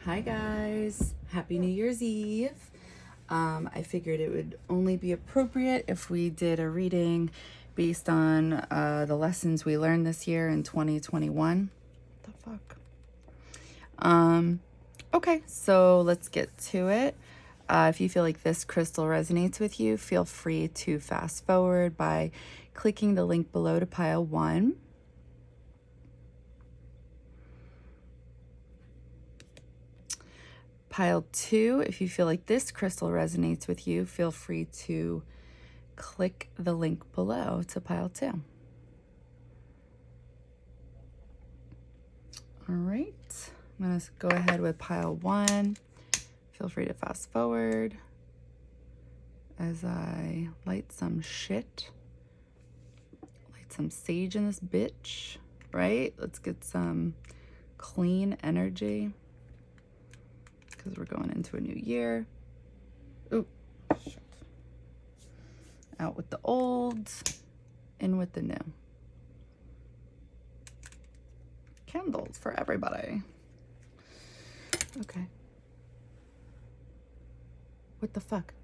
Hi guys, happy New Year's Eve. I figured it would only be appropriate if we did a reading based on the lessons we learned this year in 2021. What the fuck? Okay, so let's get to it. If you feel like this crystal resonates with you, feel free to fast forward by clicking the link below to pile 1. Pile 2, if you feel like this crystal resonates with you, feel free to click the link below to pile 2. All right, I'm going to go ahead with pile 1. Feel free to fast forward as I light some shit. Light some sage in this bitch, right? Let's get some clean energy because we're going into a new year. Ooh, shit. Out with the old, in with the new. Candles for everybody. Okay. What the fuck?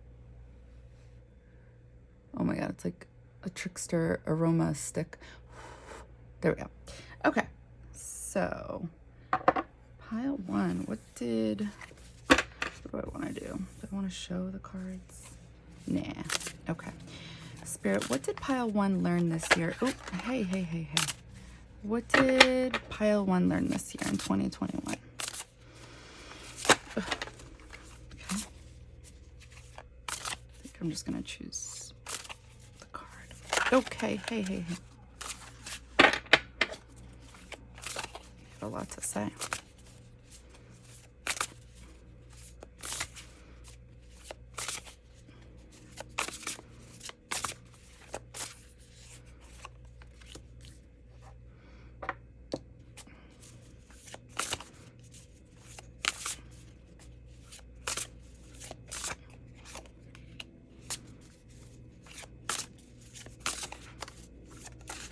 Oh my god, it's like a trickster aroma stick. There we go. Okay, so pile 1. What do I want to do? Do I want to show the cards? Nah. Okay. Spirit, what did pile 1 learn this year? Oh, hey. What did pile 1 learn this year in 2021? Ugh. Okay. I think I'm just going to choose the card. Okay, hey. I have a lot to say.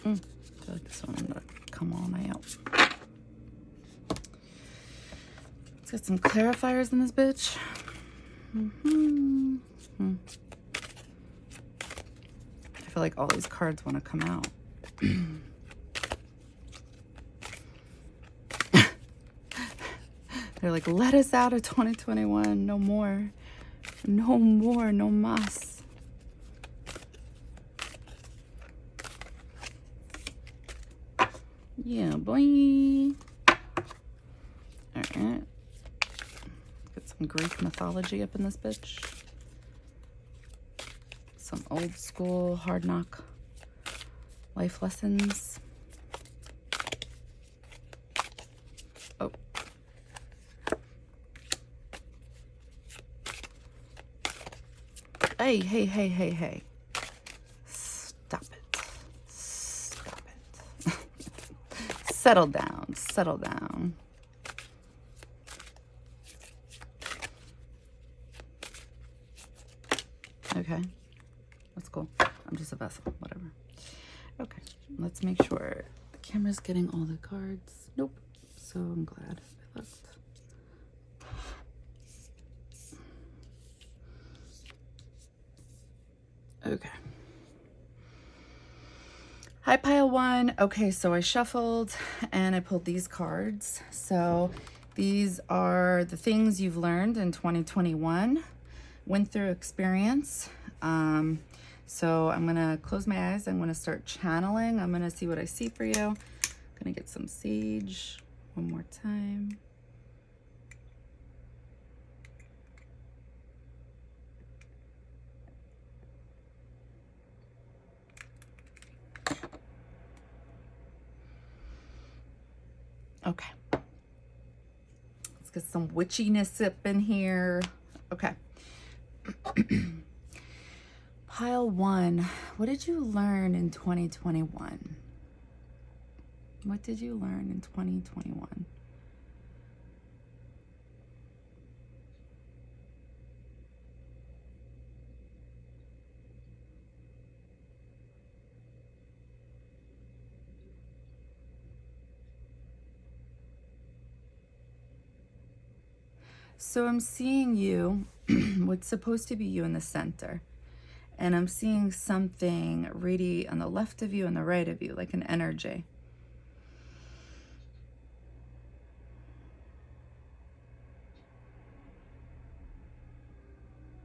I feel like this one I'm gonna come all the way out. Let's get some clarifiers in this bitch. I feel like all these cards want to come out. They're like, let us out of 2021. No more. No more. No mas. Yeah, boy. Alright. Get some Greek mythology up in this bitch. Some old school hard knock life lessons. Oh. Hey. Stop it. Settle down. Okay. That's cool. I'm just a vessel, whatever. Okay, let's make sure the camera's getting all the cards. Nope. So I'm glad I looked. Okay. Hi, pile 1. Okay, so I shuffled and I pulled these cards. So these are the things you've learned in 2021, went through experience. So I'm gonna close my eyes. I'm gonna start channeling. I'm gonna see what I see for you. I'm gonna get some sage one more time. Okay. Let's get some witchiness up in here. Okay. Pile 1, what did you learn in 2021? What did you learn in 2021? So I'm seeing you, what's supposed to be you in the center. And I'm seeing something radiate on the left of you and the right of you, like an energy.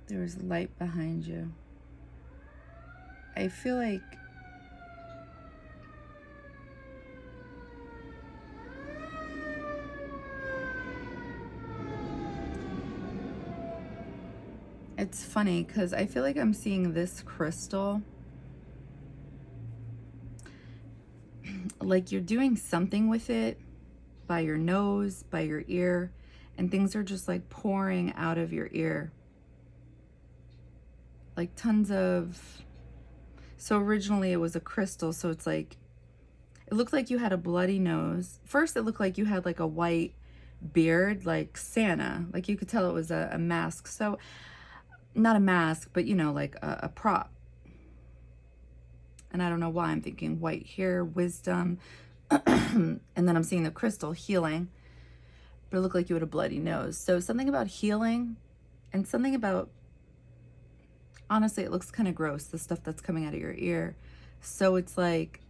There's light behind you. I feel like it's funny because I feel like I'm seeing this crystal like you're doing something with it by your nose, by your ear, and things are just like pouring out of your ear. Like tons of... So originally it was a crystal, so it's like, it looked like you had a bloody nose. First it looked like you had like a white beard, like Santa. Like you could tell it was a mask. So, not a mask, but you know, like a prop. And I don't know why I'm thinking white hair, wisdom. And then I'm seeing the crystal, healing. But it looked like you had a bloody nose. So something about healing and something about, honestly, it looks kind of gross, the stuff that's coming out of your ear. So it's like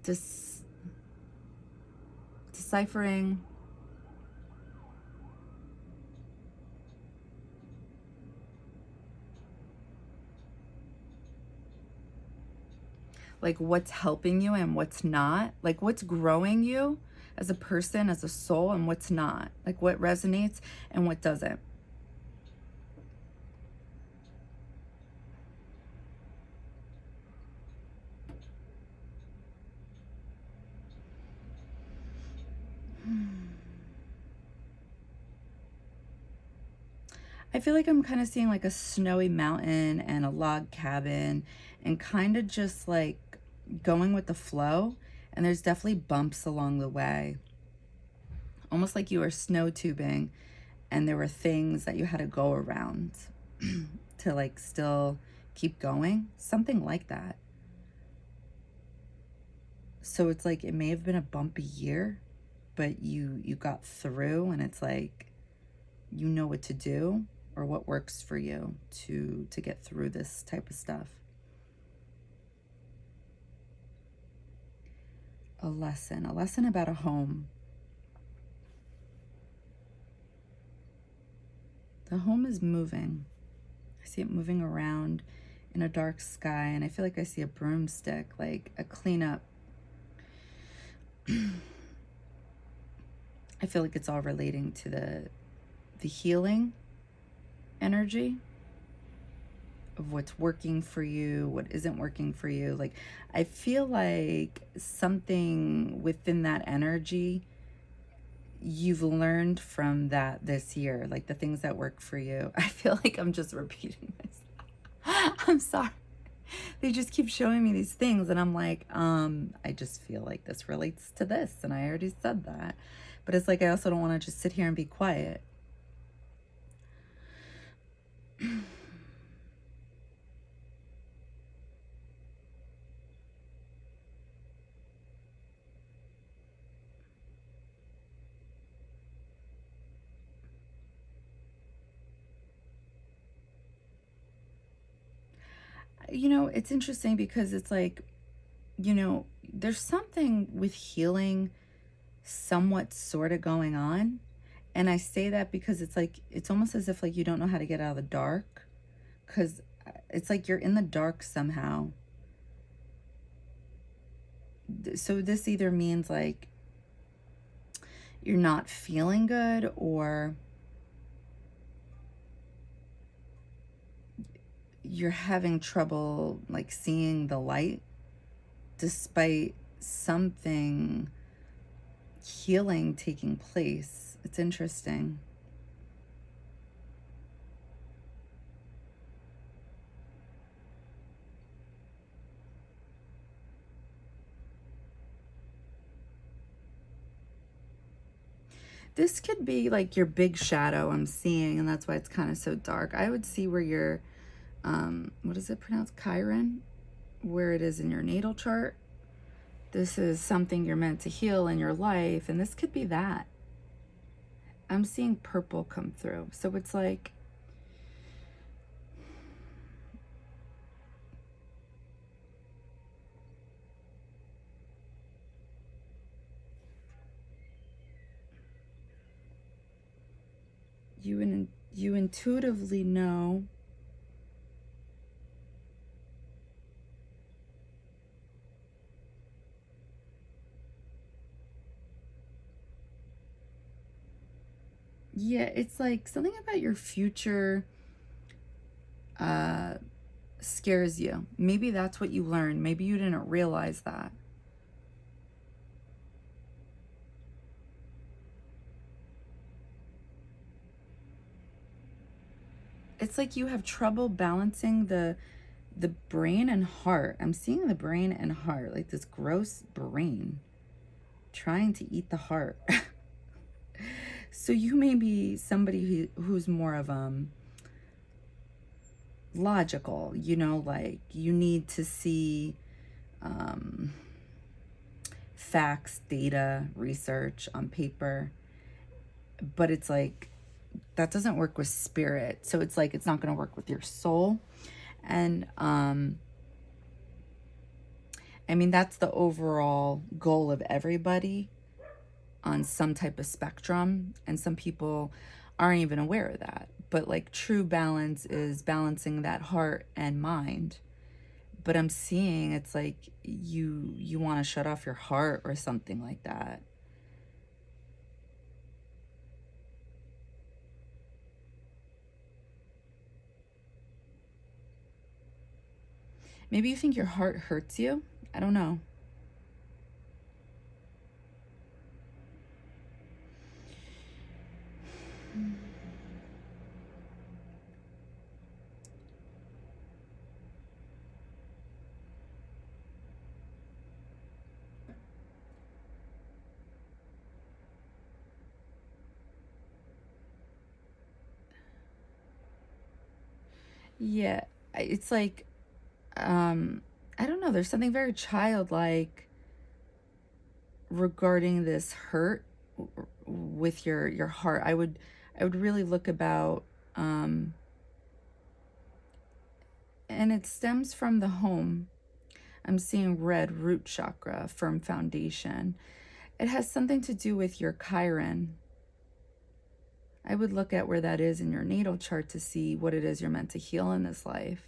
deciphering. Like what's helping you and what's not. Like what's growing you as a person, as a soul, and what's not. Like what resonates and what doesn't. I feel like I'm kind of seeing like a snowy mountain and a log cabin and kind of just like going with the flow. And there's definitely bumps along the way. Almost like you were snow tubing and there were things that you had to go around to like still keep going. Something like that. So it's like it may have been a bumpy year, but you got through, and it's like you know what to do or what works for you to get through this type of stuff. A lesson about a home. The home is moving. I see it moving around in a dark sky, and I feel like I see a broomstick, like a cleanup. I feel like it's all relating to the healing energy of what's working for you, what isn't working for you. Like I feel like something within that energy you've learned from that this year, like the things that work for you. I feel like I'm just repeating myself. I'm sorry. They just keep showing me these things and I'm like, I just feel like this relates to this, and I already said that. But it's like I also don't want to just sit here and be quiet. You know, it's interesting because it's like, you know, there's something with healing somewhat sort of going on. And I say that because it's like, it's almost as if like you don't know how to get out of the dark, because it's like you're in the dark somehow. So this either means like you're not feeling good, or you're having trouble like seeing the light despite something healing taking place. It's interesting. This could be like your big shadow I'm seeing, and that's why it's kind of so dark. I would see where your, what is it pronounced? Chiron? Where it is in your natal chart. This is something you're meant to heal in your life, and this could be that. I'm seeing purple come through. So it's like, you intuitively know yeah, it's like something about your future scares you. Maybe that's what you learned. Maybe you didn't realize that. It's like you have trouble balancing the brain and heart. I'm seeing the brain and heart, like this gross brain trying to eat the heart. So you may be somebody who's more of logical, you know, like you need to see facts, data, research on paper, but it's like that doesn't work with spirit. So it's like it's not going to work with your soul. And I mean, that's the overall goal of everybody on some type of spectrum, and some people aren't even aware of that. But like true balance is balancing that heart and mind. But I'm seeing it's like you want to shut off your heart or something like that. Maybe you think your heart hurts you. I don't know. Yeah, it's like I don't know, there's something very childlike regarding this hurt with your heart. I would really look about and it stems from the home. I'm seeing red, root chakra, firm foundation. It has something to do with your Chiron. I would look at where that is in your natal chart to see what it is you're meant to heal in this life.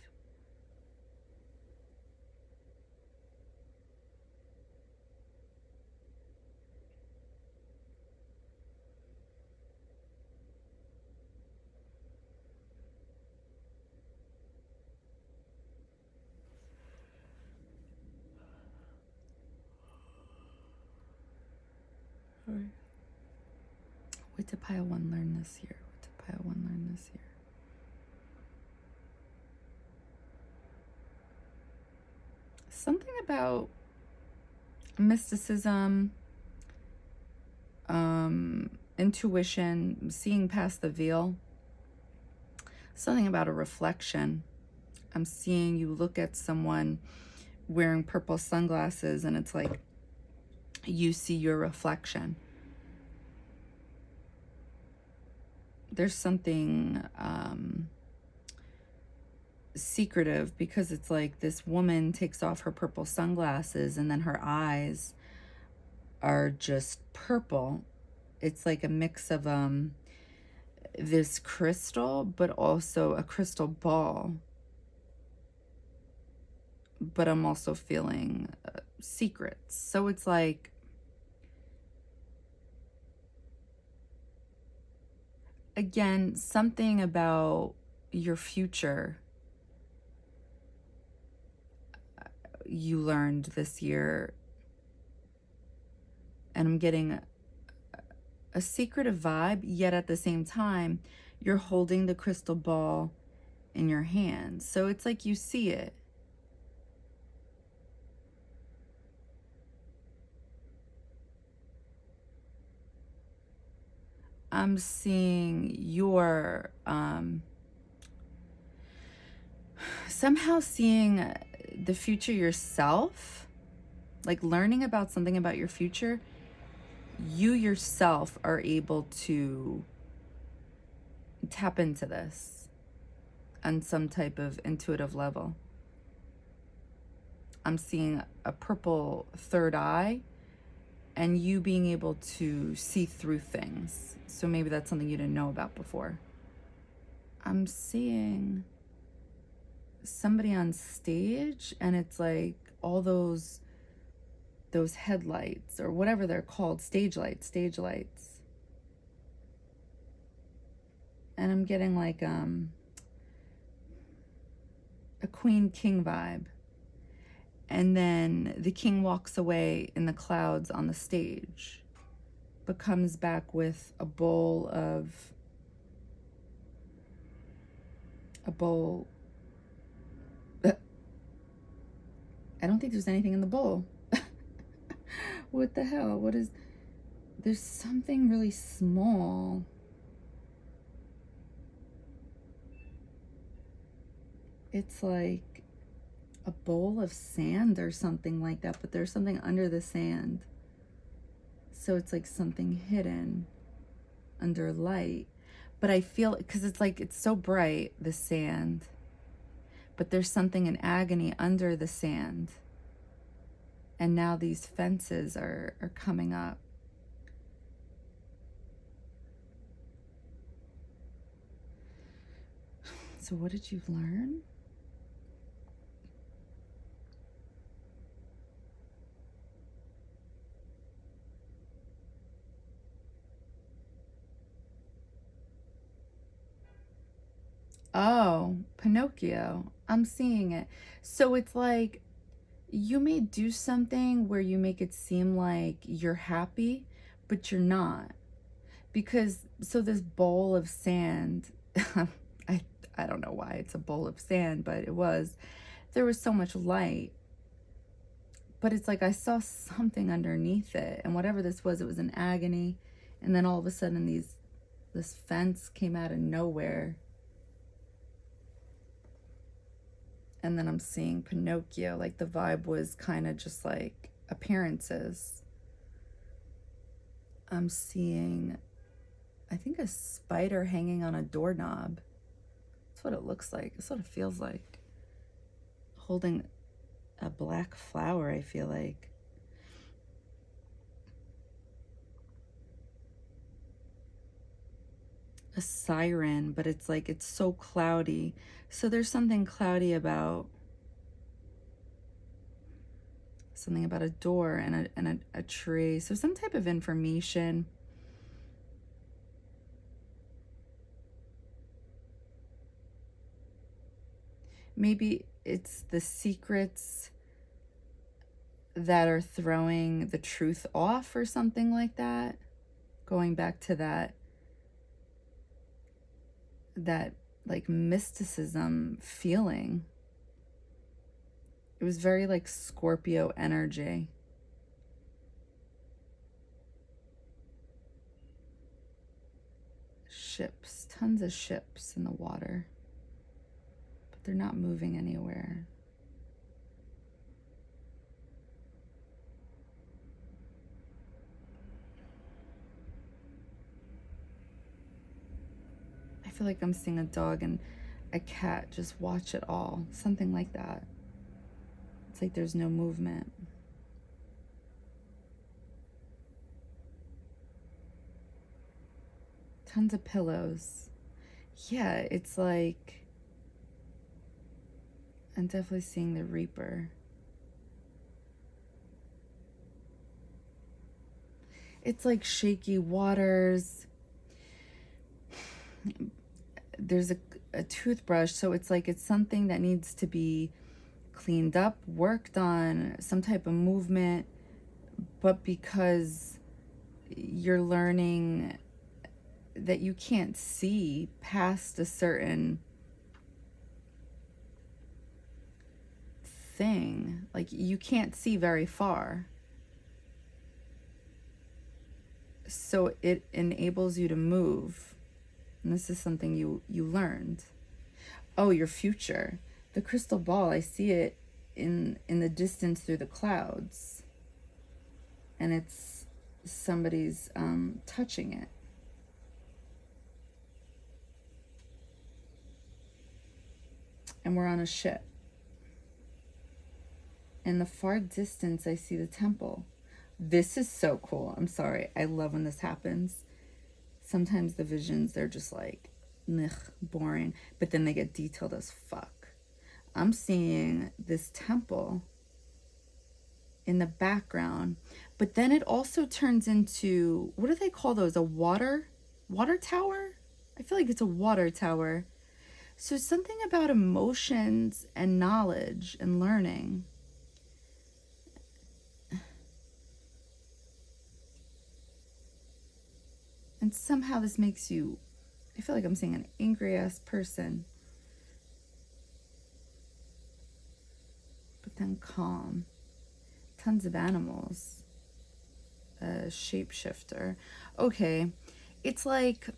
What did pile one learn this year? What did pile one learn this year? Something about mysticism, intuition, seeing past the veil. Something about a reflection. I'm seeing you look at someone wearing purple sunglasses and it's like you see your reflection. There's something secretive because it's like this woman takes off her purple sunglasses and then her eyes are just purple. It's like a mix of this crystal but also a crystal ball. But I'm also feeling secrets. So it's like again, something about your future you learned this year. And I'm getting a secretive vibe, yet at the same time, you're holding the crystal ball in your hand. So it's like you see it. I'm seeing your somehow seeing the future yourself, like learning about something about your future. you yourself are able to tap into this on some type of intuitive level. I'm seeing a purple third eye and you being able to see through things. So maybe that's something you didn't know about before. I'm seeing somebody on stage and it's like all those headlights or whatever they're called, stage lights. And I'm getting like a queen king vibe. And then the king walks away in the clouds on the stage, but comes back with a bowl. I don't think there's anything in the bowl. What the hell? There's something really small. It's like a bowl of sand or something like that, but there's something under the sand. So it's like something hidden under light. But I feel, because it's like, it's so bright, the sand, but there's something in agony under the sand. And now these fences are coming up. So what did you learn? Oh, Pinocchio. I'm seeing it. So it's like you may do something where you make it seem like you're happy, but you're not. Because, so this bowl of sand, I don't know why it's a bowl of sand, but there was so much light. But it's like I saw something underneath it, and whatever this was, it was an agony. And then all of a sudden this fence came out of nowhere. And then I'm seeing Pinocchio, like the vibe was kind of just like appearances. I'm seeing, I think, a spider hanging on a doorknob. That's what it looks like. That's what it feels like. Holding a black flower, I feel like. A siren, but it's like, it's so cloudy. So there's something cloudy about a door and a tree. So some type of information. Maybe it's the secrets that are throwing the truth off or something like that. Going back to that like mysticism feeling. It was very like Scorpio energy. Ships, tons of ships in the water, but they're not moving anywhere. I feel like I'm seeing a dog and a cat just watch it all. Something like that. It's like there's no movement. Tons of pillows. Yeah, it's like I'm definitely seeing the Reaper. It's like shaky waters. There's a toothbrush, so it's like it's something that needs to be cleaned up, worked on, some type of movement, but because you're learning that you can't see past a certain thing, like you can't see very far, so it enables you to move. And this is something you learned. Oh, your future. The crystal ball, I see it in the distance through the clouds. And it's somebody's touching it. And we're on a ship. In the far distance, I see the temple. This is so cool. I'm sorry. I love when this happens. Sometimes the visions, they're just like, boring. But then they get detailed as fuck. I'm seeing this temple in the background. But then it also turns into, what do they call those? A water tower? I feel like it's a water tower. So something about emotions and knowledge and learning. And somehow this makes you, I feel like I'm seeing an angry ass person. But then calm. Tons of animals. A shapeshifter. Okay. It's like,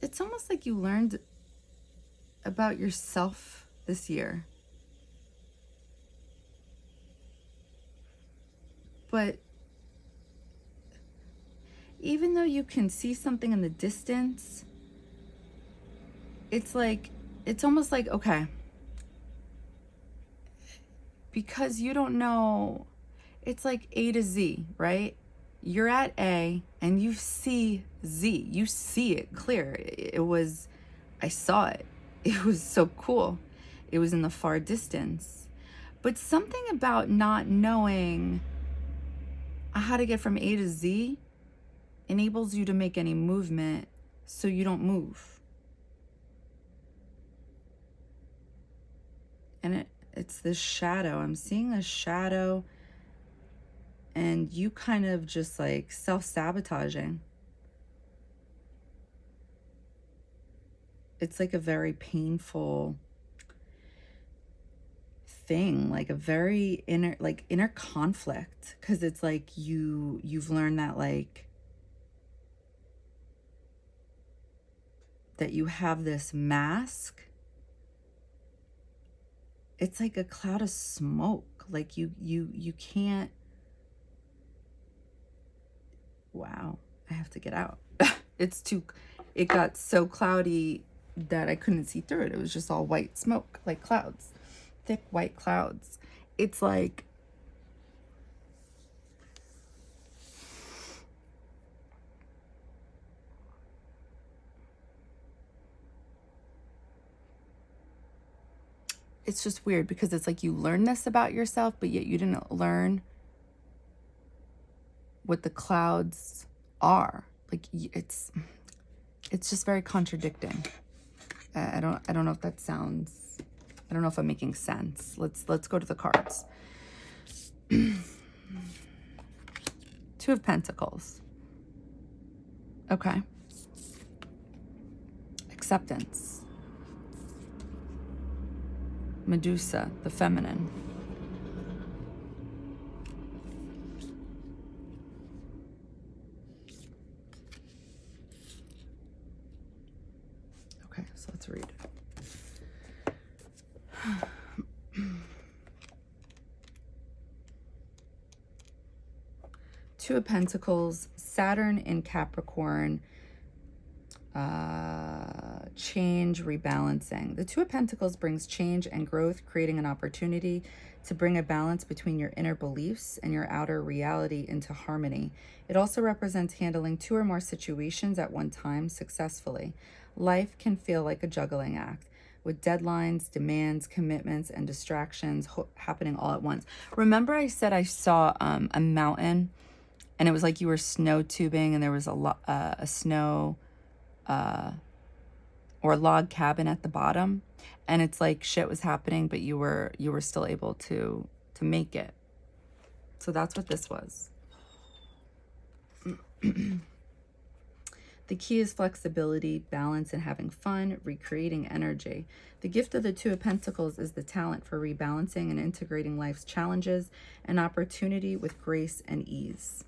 it's almost like you learned about yourself this year. But even though you can see something in the distance, it's like, it's almost like, okay, because you don't know, it's like A to Z, right? You're at A and you see Z. You see it clear. I saw it. It was so cool. It was in the far distance. But something about not knowing how to get from A to Z enables you to make any movement so you don't move. And it's this shadow. I'm seeing a shadow and you kind of just like self-sabotaging. It's like a very painful thing, like a very inner conflict, because it's like you've learned that like that you have this mask. It's like a cloud of smoke. Like you can't. Wow, I have to get out. It got so cloudy that I couldn't see through it. It was just all white smoke, like clouds, thick white clouds. It's like, it's just weird because it's like you learn this about yourself, but yet you didn't learn what the clouds are. Like it's just very contradicting. I don't know if that sounds, I don't know if I'm making sense. Let's go to the cards. Two of Pentacles. Okay. Acceptance. Medusa, the feminine. Okay, so let's read. Two of Pentacles, Saturn in Capricorn, change, rebalancing. The Two of Pentacles brings change and growth, creating an opportunity to bring a balance between your inner beliefs and your outer reality into harmony. It also represents handling two or more situations at one time successfully. Life can feel like a juggling act, with deadlines, demands, commitments, and distractions happening all at once. Remember I said I saw a mountain, and it was like you were snow tubing, and there was a snow or log cabin at the bottom, and it's like shit was happening, but you were still able to make it. So that's what this was. The key is flexibility, balance, and having fun, recreating energy. The gift of the Two of Pentacles is the talent for rebalancing and integrating life's challenges and opportunity with grace and ease.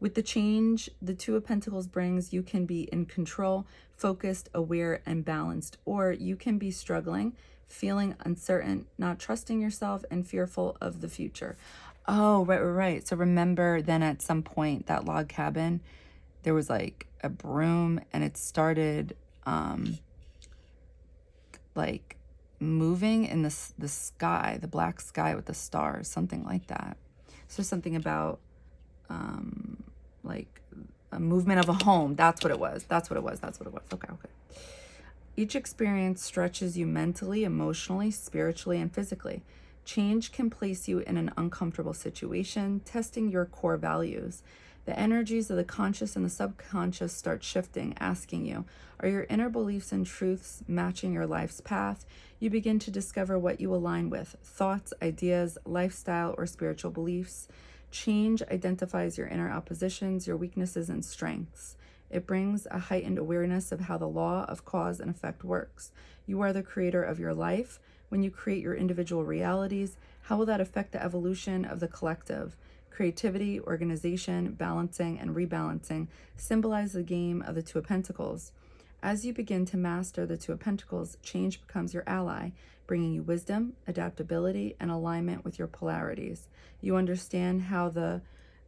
With the change the Two of Pentacles brings, you can be in control, focused, aware, and balanced, or you can be struggling, feeling uncertain, not trusting yourself, and fearful of the future. Oh, right. So remember then at some point that log cabin, there was like a broom and it started like moving in the sky, the black sky with the stars, something like that. So something about like a movement of a home. That's what it was. Okay. Each experience stretches you mentally, emotionally, spiritually, and physically. Change can place you in an uncomfortable situation, testing your core values. The energies of the conscious and the subconscious start shifting, asking you, are your inner beliefs and truths matching your life's path? You begin to discover what you align with, thoughts, ideas, lifestyle, or spiritual beliefs. Change identifies your inner oppositions, your weaknesses, and strengths. It brings a heightened awareness of how the law of cause and effect works. You are the creator of your life. When you create your individual realities, how will that affect the evolution of the collective? Creativity, organization, balancing, and rebalancing symbolize the game of the Two of Pentacles. As you begin to master the Two of Pentacles, change becomes your ally, bringing you wisdom, adaptability, and alignment with your polarities. You understand how the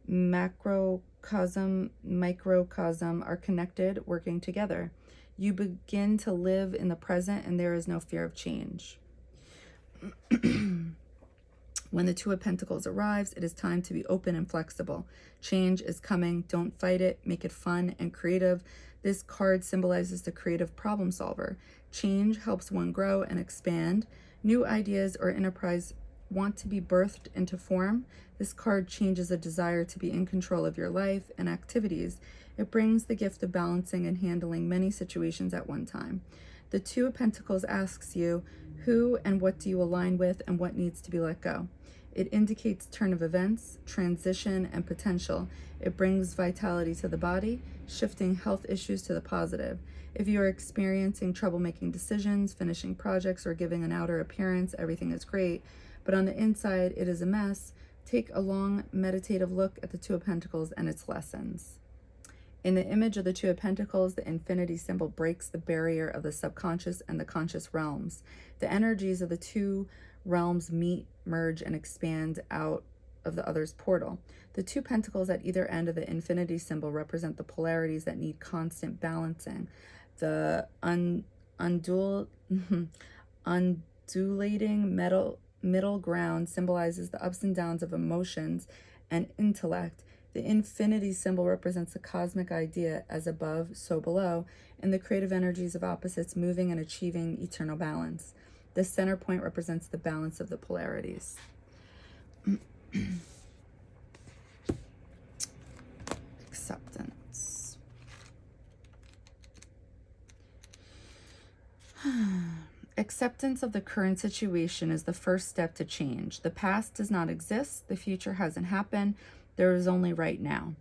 macrocosm, microcosm are connected, working together. You begin to live in the present, and there is no fear of change. When the Two of Pentacles arrives, it is time to be open and flexible. Change is coming. Don't fight it. Make it fun and creative. This card symbolizes the creative problem solver. Change helps one grow and expand. New ideas or enterprise want to be birthed into form. This card changes a desire to be in control of your life and activities. It brings the gift of balancing and handling many situations at one time. The Two of Pentacles asks you, who and what do you align with and what needs to be let go? It indicates turn of events, transition, and potential. It brings vitality to the body, shifting health issues to the positive. If you are experiencing trouble making decisions, finishing projects, or giving an outer appearance, everything is great, but on the inside it is a mess, take a long meditative look at the Two of Pentacles and its lessons. In the image of the Two of Pentacles, the infinity symbol breaks the barrier of the subconscious and the conscious realms. The energies of the two realms meet, merge, and expand out of the other's portal. The Two Pentacles at either end of the infinity symbol represent the polarities that need constant balancing. The undulating middle ground symbolizes the ups and downs of emotions and intellect. The infinity symbol represents the cosmic idea, as above, so below, and the creative energies of opposites moving and achieving eternal balance. The center point represents the balance of the polarities. Acceptance. Acceptance of the current situation is the first step to change. The past does not exist. The future hasn't happened. There is only right now.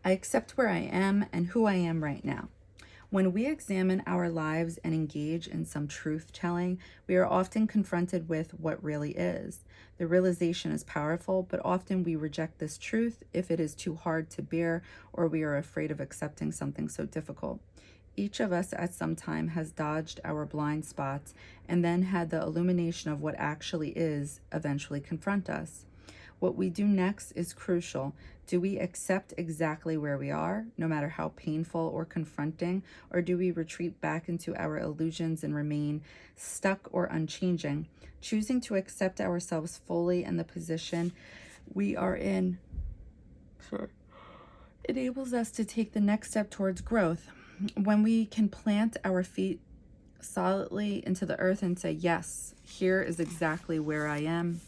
I accept where I am and who I am right now. When we examine our lives and engage in some truth-telling, we are often confronted with what really is. The realization is powerful, but often we reject this truth if it is too hard to bear or we are afraid of accepting something so difficult. Each of us at some time has dodged our blind spots and then had the illumination of what actually is eventually confront us. What we do next is crucial. Do we accept exactly where we are, no matter how painful or confronting, or do we retreat back into our illusions and remain stuck or unchanging? Choosing to accept ourselves fully and the position we are in enables us to take the next step towards growth. When we can plant our feet solidly into the earth and say, yes, here is exactly where I am,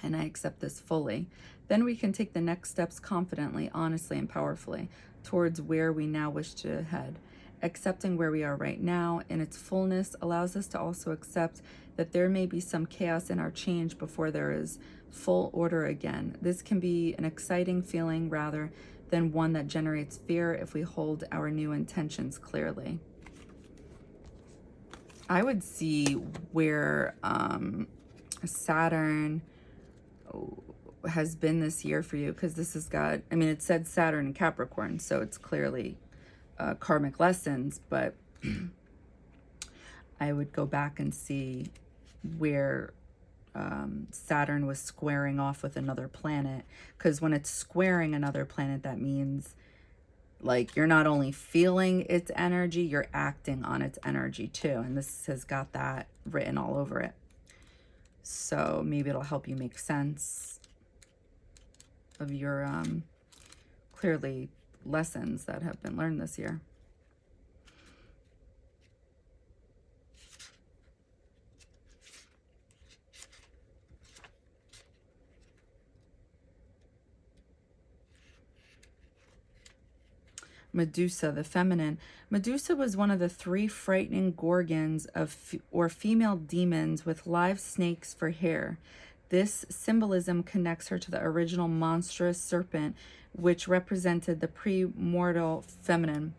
and I accept this fully, then we can take the next steps confidently, honestly, and powerfully towards where we now wish to head. Accepting where we are right now in its fullness allows us to also accept that there may be some chaos in our change before there is full order again. This can be an exciting feeling rather than one that generates fear if we hold our new intentions clearly. I would see where Saturn has been this year for you, because this has got, I mean, it said Saturn and Capricorn, so it's clearly karmic lessons, but I would go back and see where Saturn was squaring off with another planet. Because when it's squaring another planet, that means like you're not only feeling its energy, you're acting on its energy too. And this has got that written all over it. So maybe it'll help you make sense of your clearly lessons that have been learned this year. Medusa, the feminine. Medusa was one of the 3 frightening gorgons or female demons with live snakes for hair. This symbolism connects her to the original monstrous serpent, which represented the premortal feminine.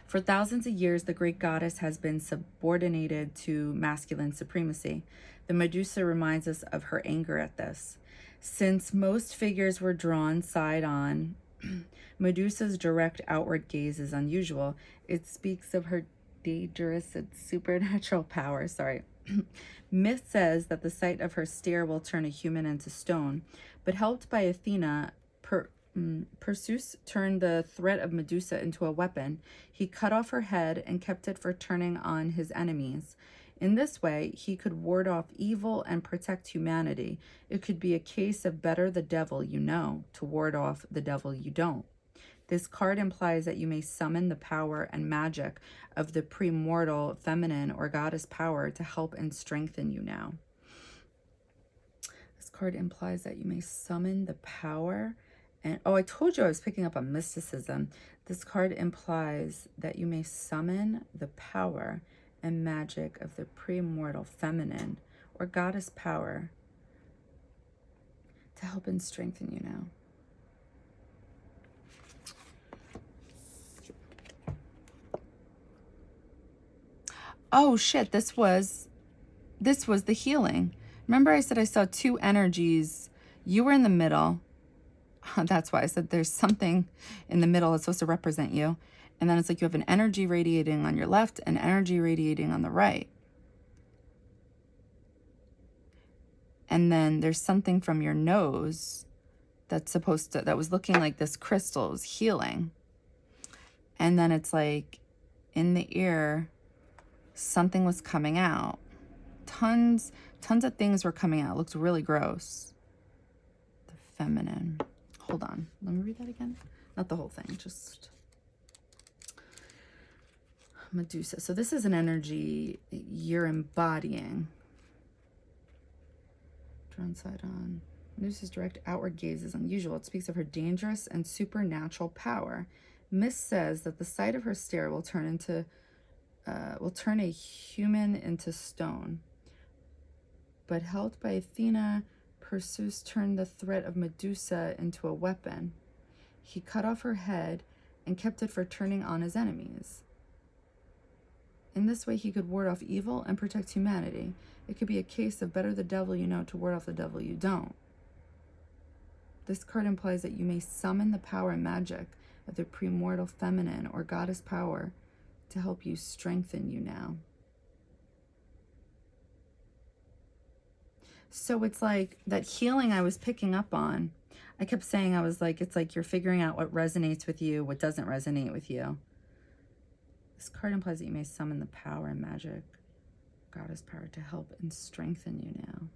For thousands of years, the great goddess has been subordinated to masculine supremacy. The Medusa reminds us of her anger at this. Since most figures were drawn side on, Medusa's direct outward gaze is unusual. It speaks of her dangerous and supernatural power. Myth says that the sight of her stare will turn a human into stone, but helped by Athena, Perseus turned the threat of Medusa into a weapon. He cut off her head and kept it for turning on his enemies. In this way, he could ward off evil and protect humanity. It could be a case of better the devil you know to ward off the devil you don't. This card implies that you may summon the power and magic of the premortal feminine or goddess power to help and strengthen you now. This card implies that you may summon the power and, oh, I told you I was picking up on mysticism. This card implies that you may summon the power and magic of the premortal feminine or goddess power to help and strengthen you now. Oh shit, this was the healing. Remember I said I saw 2 energies. You were in the middle. That's why I said there's something in the middle that's supposed to represent you. And then it's like you have an energy radiating on your left and energy radiating on the right. And then there's something from your nose that's supposed to, that was looking like this crystal was healing. And then it's like in the ear, something was coming out. Tons of things were coming out. It looked really gross. The feminine. Hold on. Let me read that again. Not the whole thing, just Medusa. So this is an energy you're embodying. Drawn side on. Medusa's direct outward gaze is unusual. It speaks of her dangerous and supernatural power. Myth says that the sight of her stare will turn a human into stone. But helped by Athena, Perseus turned the threat of Medusa into a weapon. He cut off her head and kept it for turning on his enemies. In this way, he could ward off evil and protect humanity. It could be a case of better the devil you know to ward off the devil you don't. This card implies that you may summon the power and magic of the premortal feminine or goddess power to help you strengthen you now. So it's like that healing I was picking up on. I kept saying, I was like, it's like you're figuring out what resonates with you, what doesn't resonate with you. This card implies that you may summon the power and magic, goddess power to help and strengthen you now.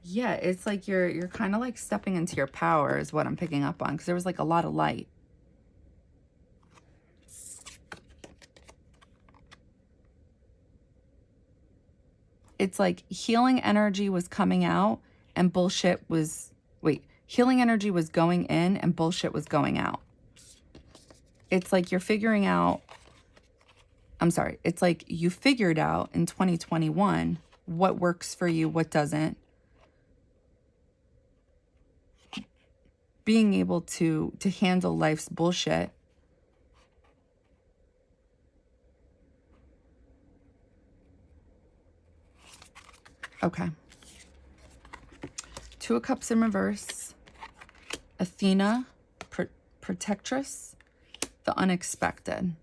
Yeah, it's like you're kind of like stepping into your power is what I'm picking up on, because there was like a lot of light. It's like healing energy was coming out and bullshit was, healing energy was going in and bullshit was going out. It's like you're figuring out, it's like you figured out in 2021 what works for you, what doesn't. Being able to handle life's bullshit. Okay. 2 of Cups in reverse. Athena, protectress, the unexpected.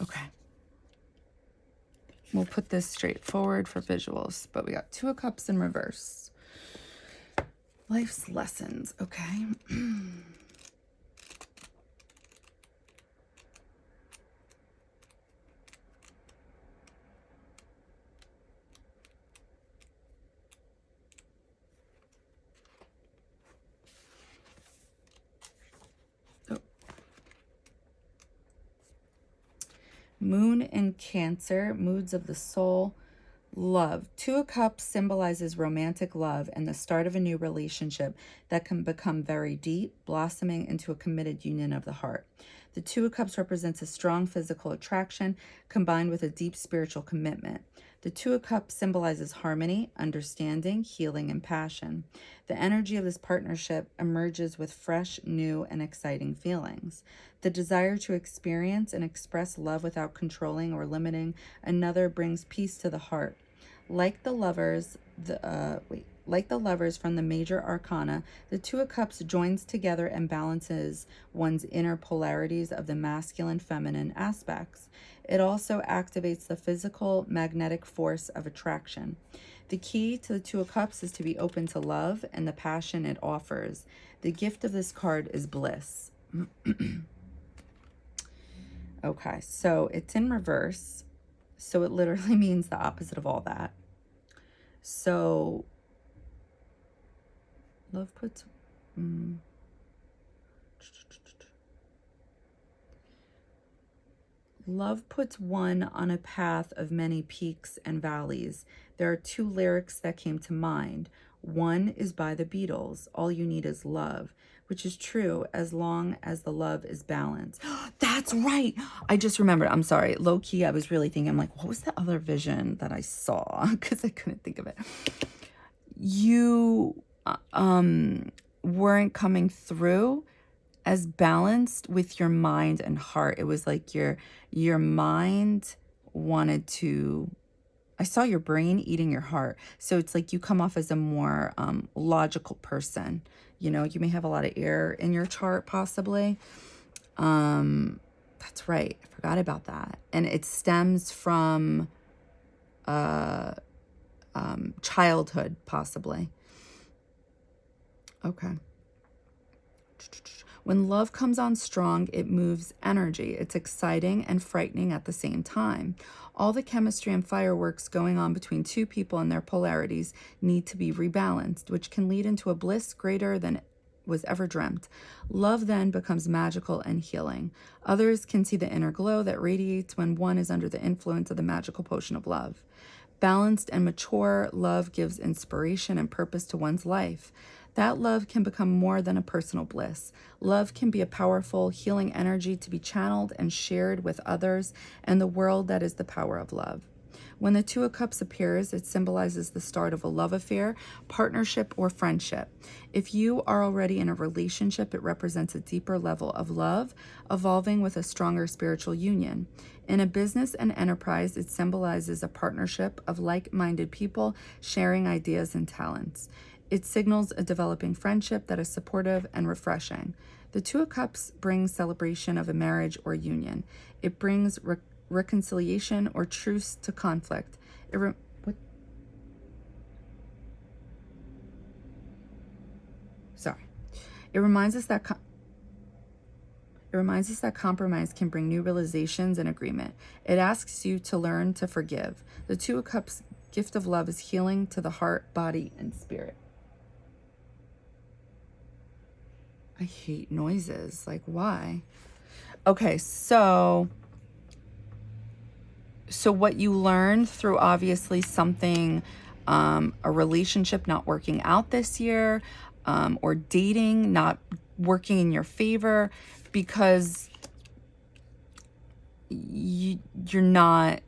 Okay. We'll put this straight forward for visuals, but we got Two of Cups in reverse. Life's lessons, okay. Moon in Cancer, moods of the soul, love. Two of Cups symbolizes romantic love and the start of a new relationship that can become very deep, blossoming into a committed union of the heart. The Two of Cups represents a strong physical attraction combined with a deep spiritual commitment. The Two of Cups symbolizes harmony, understanding, healing, and passion. The energy of this partnership emerges with fresh, new, and exciting feelings. The desire to experience and express love without controlling or limiting another brings peace to the heart. Like the lovers, like the lovers from the major arcana, the Two of Cups joins together and balances one's inner polarities of the masculine, feminine aspects. It also activates the physical magnetic force of attraction. The key to the Two of Cups is to be open to love and the passion it offers. The gift of this card is bliss. Okay, so it's in reverse. So it literally means the opposite of all that. So love puts love puts one on a path of many peaks and valleys. There are two lyrics that came to mind. One is by the Beatles, all you need is love, which is true as long as the love is balanced. That's right. I just remembered. I'm sorry. Low key, I was really thinking, I'm like, what was the other vision that I saw? Because I couldn't think of it. You weren't coming through as balanced with your mind and heart. It was like your mind wanted to, I saw your brain eating your heart. So it's like you come off as a more logical person. You know, you may have a lot of air in your chart possibly. That's right. I forgot about that. And it stems from childhood possibly. Okay. When love comes on strong, it moves energy. It's exciting and frightening at the same time. All the chemistry and fireworks going on between two people and their polarities need to be rebalanced, which can lead into a bliss greater than was ever dreamt. Love then becomes magical and healing. Others can see the inner glow that radiates when one is under the influence of the magical potion of love. Balanced and mature love gives inspiration and purpose to one's life. That love can become more than a personal bliss. Love can be a powerful, healing energy to be channeled and shared with others and the world that is the power of love. When the Two of Cups appears, it symbolizes the start of a love affair, partnership, or friendship. If you are already in a relationship, it represents a deeper level of love, evolving with a stronger spiritual union. In a business and enterprise, it symbolizes a partnership of like-minded people sharing ideas and talents. It signals a developing friendship that is supportive and refreshing. The Two of Cups brings celebration of a marriage or union. It brings reconciliation or truce to conflict. It reminds us that compromise can bring new realizations and agreement. It asks you to learn to forgive. The Two of Cups gift of love is healing to the heart, body, and spirit. I hate noises. Like, why? Okay, so what you learned through obviously something, a relationship not working out this year, or dating not working in your favor because you're not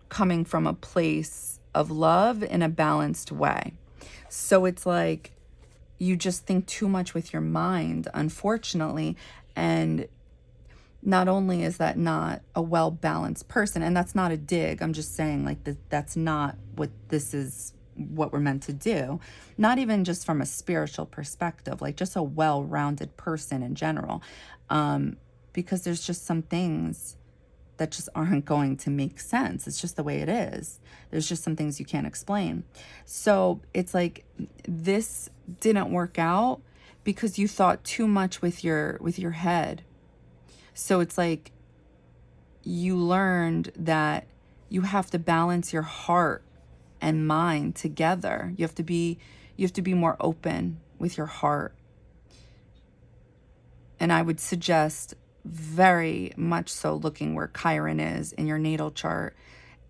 coming from a place of love in a balanced way. So it's like you just think too much with your mind, unfortunately, and not only is that not a well-balanced person, and that's not a dig, I'm just saying like that's not what this is, what we're meant to do, not even just from a spiritual perspective, like just a well-rounded person in general, because there's just some things that just aren't going to make sense. It's just the way it is. There's just some things you can't explain. So it's like this didn't work out because you thought too much with your head. So it's like you learned that you have to balance your heart and mind together. You have to be more open with your heart. And I would suggest very much so looking where Chiron is in your natal chart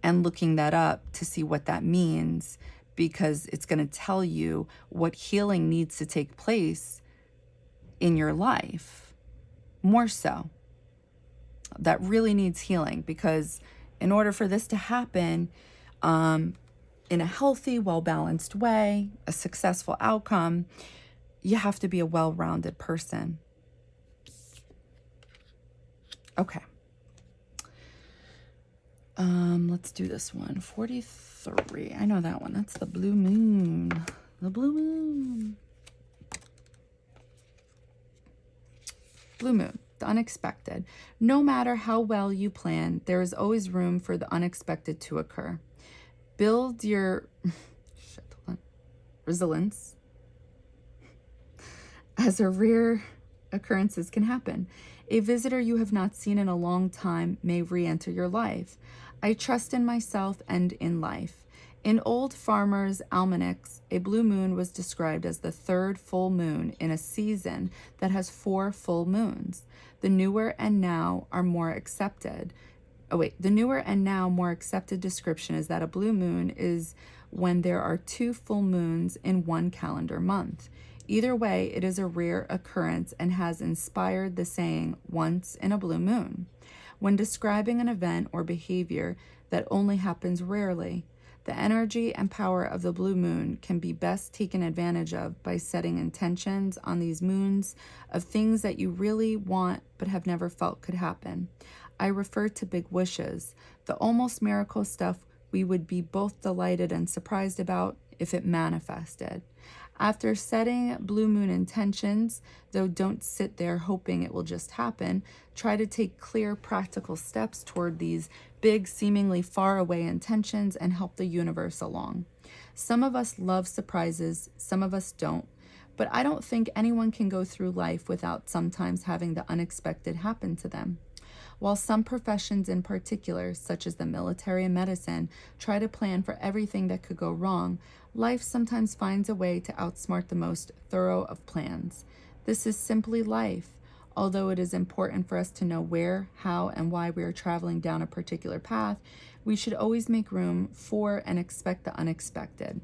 and looking that up to see what that means, because it's going to tell you what healing needs to take place in your life. More so. That really needs healing, because in order for this to happen in a healthy, well-balanced way, a successful outcome, you have to be a well-rounded person. Okay. Let's do this one. 43. I know that one. That's the blue moon. The blue moon. Blue moon. The unexpected. No matter how well you plan, there is always room for the unexpected to occur. Build your resilience, as a rare occurrences can happen. A visitor you have not seen in a long time may re-enter your life. I trust in myself and in life. In old farmers' almanacs, a blue moon was described as the third full moon in a season that has 4 full moons. The newer and now more accepted description is that a blue moon is when there are 2 full moons in one calendar month. Either way, it is a rare occurrence and has inspired the saying, once in a blue moon, when describing an event or behavior that only happens rarely. The energy and power of the blue moon can be best taken advantage of by setting intentions on these moons of things that you really want but have never felt could happen. I refer to big wishes, the almost miracle stuff we would be both delighted and surprised about if it manifested. After setting blue moon intentions, though don't sit there hoping it will just happen, try to take clear, practical steps toward these big, seemingly far away intentions and help the universe along. Some of us love surprises, some of us don't, but I don't think anyone can go through life without sometimes having the unexpected happen to them. While some professions in particular, such as the military and medicine, try to plan for everything that could go wrong, life sometimes finds a way to outsmart the most thorough of plans. This is simply life. Although it is important for us to know where, how, and why we are traveling down a particular path, we should always make room for and expect the unexpected.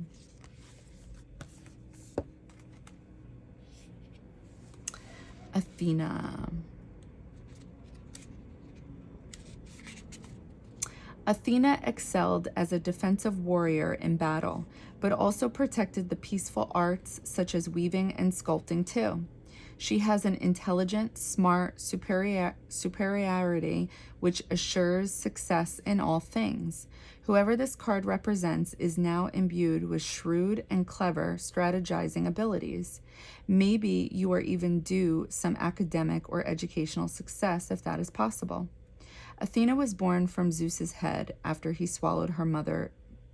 Athena. Athena excelled as a defensive warrior in battle, but also protected the peaceful arts such as weaving and sculpting too. She has an intelligent, smart superiority which assures success in all things. Whoever this card represents is now imbued with shrewd and clever strategizing abilities. Maybe you are even due some academic or educational success if that is possible. Athena was born from Zeus's head after he swallowed her mother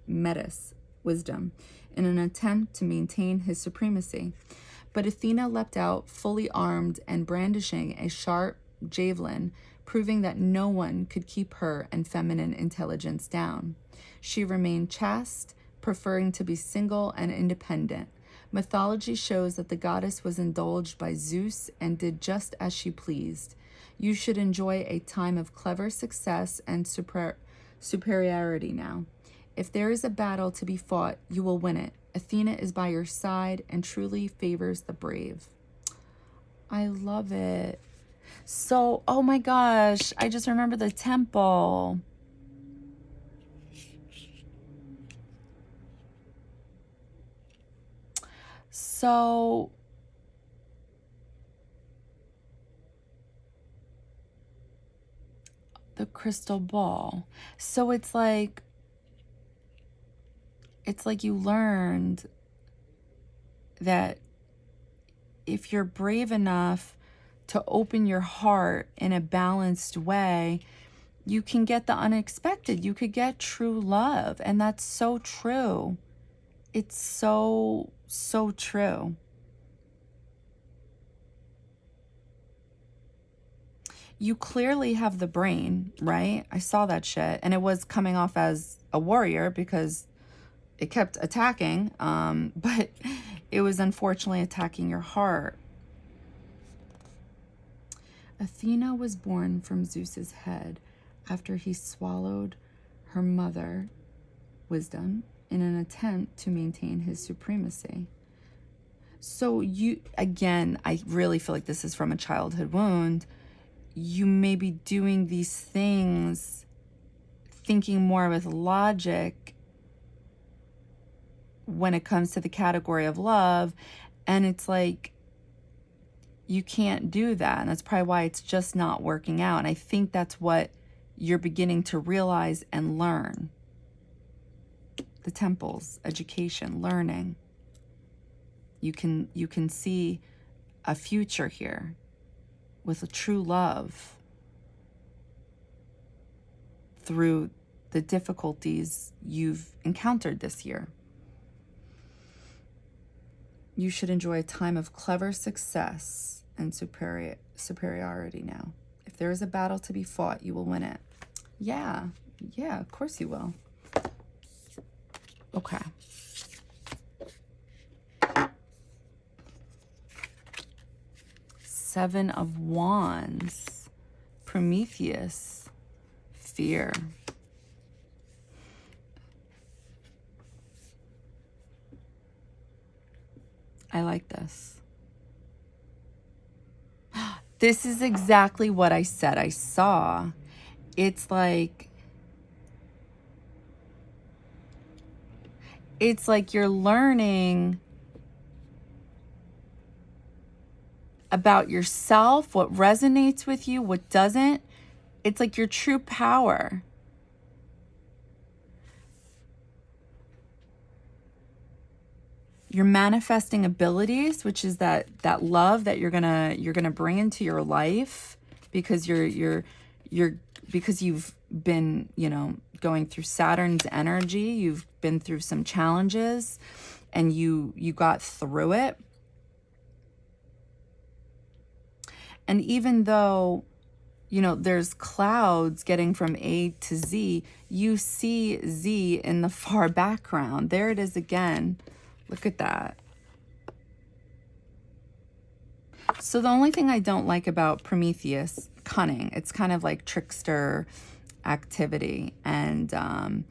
Metis' wisdom in an attempt to maintain his supremacy. But Athena leapt out fully armed and brandishing a sharp javelin, proving that no one could keep her and feminine intelligence down. She remained chaste, preferring to be single and independent. Mythology shows that the goddess was indulged by Zeus and did just as she pleased. You should enjoy a time of clever success and superiority now. If there is a battle to be fought, you will win it. Athena is by your side and truly favors the brave. I love it. So, oh my gosh, I just remember the temple. So, the crystal ball. So it's like you learned that if you're brave enough to open your heart in a balanced way, you can get the unexpected. You could get true love. And that's so true. It's so, so true. You clearly have the brain, right? I saw that shit. And it was coming off as a warrior because it kept attacking. But it was unfortunately attacking your heart. Athena was born from Zeus's head after he swallowed her mother, wisdom, in an attempt to maintain his supremacy. So you, again, I really feel like this is from a childhood wound. You may be doing these things, thinking more with logic when it comes to the category of love. And it's like, you can't do that. And that's probably why it's just not working out. And I think that's what you're beginning to realize and learn. The temples, education, learning. You can see a future here with a true love through the difficulties you've encountered this year. You should enjoy a time of clever success and superiority now. If there is a battle to be fought, you will win it. Yeah, of course you will. Okay. Seven of Wands. Prometheus. Fear. I like this. This is exactly what I said I saw. It's like you're learning about yourself, what resonates with you, what doesn't. It's like your true power. You're manifesting abilities, which is that love that you're gonna bring into your life because because you've been, going through Saturn's energy. You've been through some challenges and you got through it. And even though, there's clouds getting from A to Z, you see Z in the far background. There it is again. Look at that. So the only thing I don't like about Prometheus, cunning. It's kind of like trickster activity. And,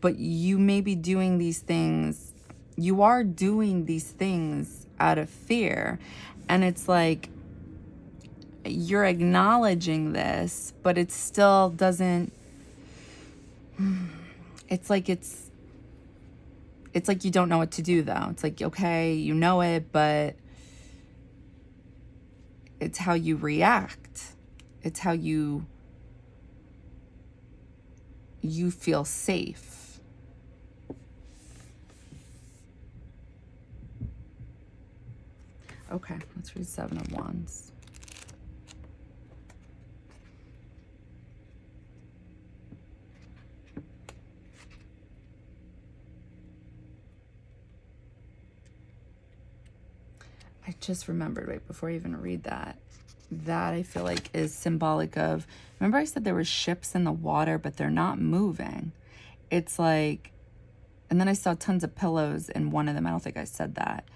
but you may be doing these things. You are doing these things out of fear. And it's like, you're acknowledging this, but it still doesn't, it's like you don't know what to do though. It's like, okay, you know it, but it's how you react. It's how you feel safe. Okay, let's read Seven of Wands. I just remembered right before I even read that I feel like is symbolic of, remember I said there were ships in the water, but they're not moving. It's like, and then I saw tons of pillows in one of them. I don't think I said that.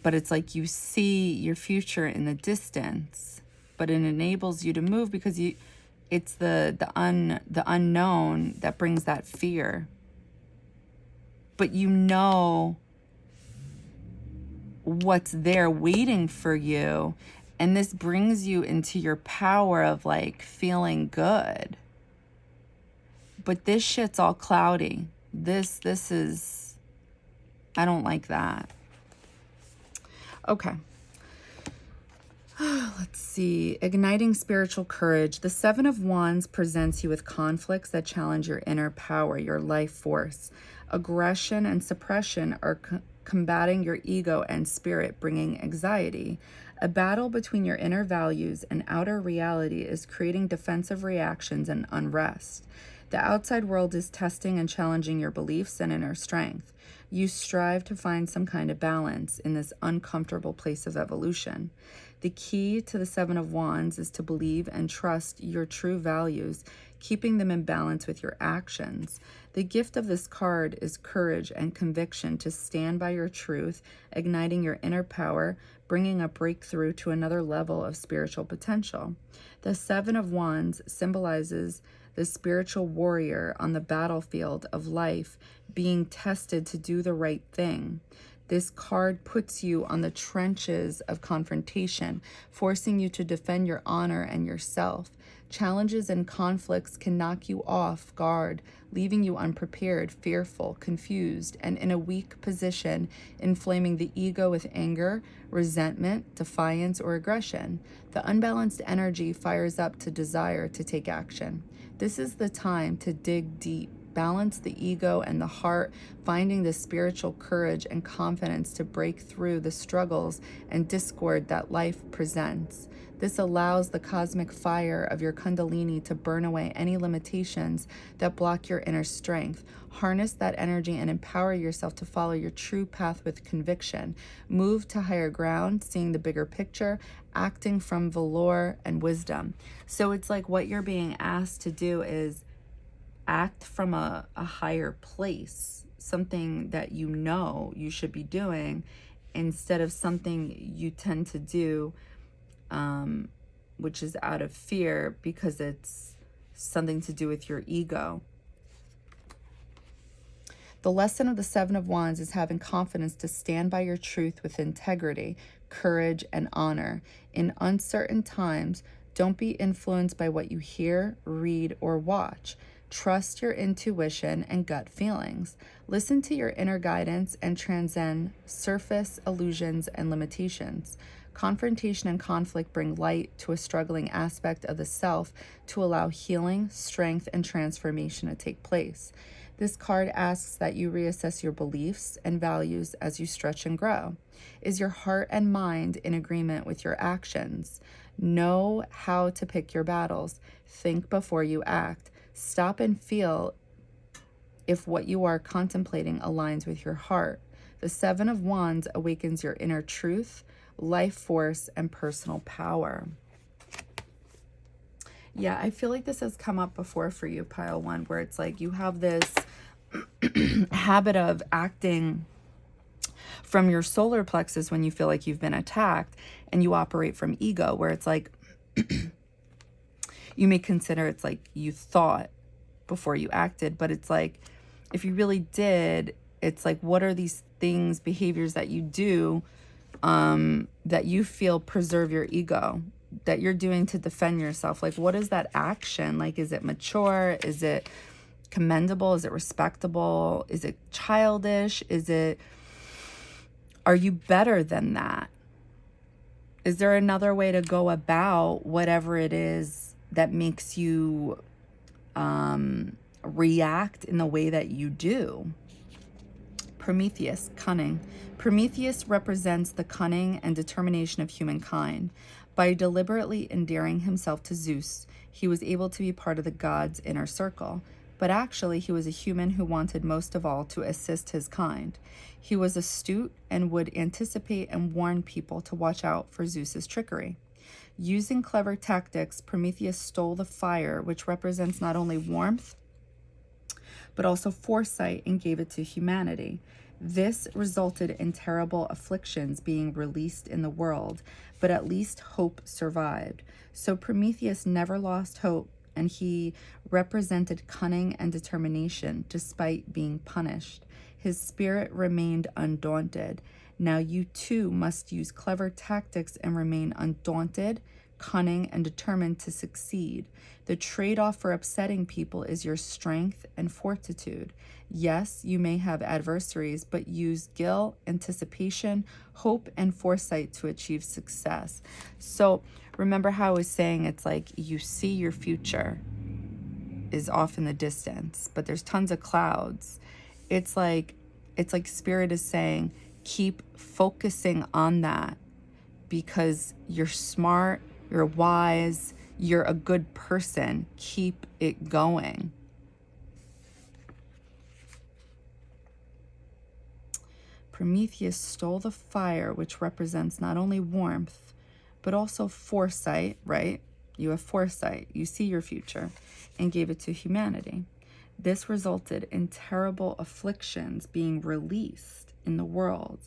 But it's like you see your future in the distance, but it enables you to move because it's the unknown that brings that fear. But you know what's there waiting for you. And this brings you into your power of like feeling good. But this shit's all cloudy. This is, I don't like that. Okay. Let's see. Igniting spiritual courage. The Seven of Wands presents you with conflicts that challenge your inner power, your life force. Aggression and suppression are combating your ego and spirit, bringing anxiety. A battle between your inner values and outer reality is creating defensive reactions and unrest. The outside world is testing and challenging your beliefs and inner strength. You strive to find some kind of balance in this uncomfortable place of evolution. The key to the Seven of Wands is to believe and trust your true values, keeping them in balance with your actions. The gift of this card is courage and conviction to stand by your truth, igniting your inner power, bringing a breakthrough to another level of spiritual potential. The Seven of Wands symbolizes the spiritual warrior on the battlefield of life being tested to do the right thing. This card puts you on the trenches of confrontation, forcing you to defend your honor and yourself. Challenges and conflicts can knock you off guard, leaving you unprepared, fearful, confused, and in a weak position, inflaming the ego with anger, resentment, defiance, or aggression. The unbalanced energy fires up to desire to take action. This is the time to dig deep, balance the ego and the heart, finding the spiritual courage and confidence to break through the struggles and discord that life presents. This allows the cosmic fire of your Kundalini to burn away any limitations that block your inner strength. Harness that energy and empower yourself to follow your true path with conviction. Move to higher ground, seeing the bigger picture, acting from velour and wisdom. So it's like what you're being asked to do is act from a higher place, something that you know you should be doing instead of something you tend to do, which is out of fear because it's something to do with your ego. The lesson of the Seven of Wands is having confidence to stand by your truth with integrity, courage, and honor. In uncertain times, don't be influenced by what you hear, read, or watch. Trust your intuition and gut feelings. Listen to your inner guidance and transcend surface illusions and limitations. Confrontation and conflict bring light to a struggling aspect of the self to allow healing, strength, and transformation to take place. This card asks that you reassess your beliefs and values as you stretch and grow. Is your heart and mind in agreement with your actions? Know how to pick your battles. Think before you act. Stop and feel if what you are contemplating aligns with your heart. The Seven of Wands awakens your inner truth, life force, and personal power. Yeah, I feel like this has come up before for you, Pile 1, where it's like you have this habit of acting from your solar plexus when you feel like you've been attacked, and you operate from ego, where it's like you may consider it's like you thought before you acted, but it's like if you really did, it's like what are these things, behaviors that you do that you feel preserve your ego, that you're doing to defend yourself? Like, what is that action? Like, is it mature? Is it commendable? Is it respectable? Is it childish? Are you better than that? Is there another way to go about whatever it is that makes you react in the way that you do? Prometheus, cunning. Prometheus represents the cunning and determination of humankind. By deliberately endearing himself to Zeus, he was able to be part of the gods' inner circle. But actually, he was a human who wanted most of all to assist his kind. He was astute and would anticipate and warn people to watch out for Zeus's trickery. Using clever tactics, Prometheus stole the fire, which represents not only warmth, but also foresight, and gave it to humanity. This resulted in terrible afflictions being released in the world, but at least hope survived. So Prometheus never lost hope, and he represented cunning and determination despite being punished. His spirit remained undaunted. Now you too must use clever tactics and remain undaunted, cunning, and determined to succeed. The trade-off for upsetting people is your strength and fortitude. Yes, you may have adversaries, but use skill, anticipation, hope, and foresight to achieve success. So remember how I was saying it's like you see your future is off in the distance, but there's tons of clouds. It's like Spirit is saying, Keep focusing on that because you're smart, you're wise, you're a good person. Keep it going. Prometheus stole the fire, which represents not only warmth, but also foresight, right? You have foresight, you see your future, and gave it to humanity. This resulted in terrible afflictions being released in the world,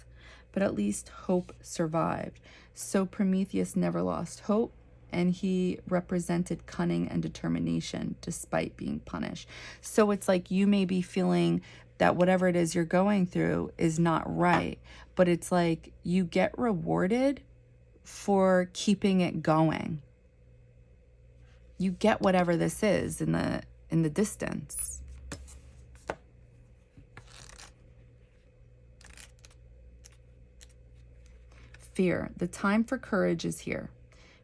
but at least hope survived. So Prometheus never lost hope, and he represented cunning and determination despite being punished. So it's like you may be feeling that whatever it is you're going through is not right, but it's like you get rewarded for keeping it going. You get whatever this is in the distance. Fear. The time for courage is here.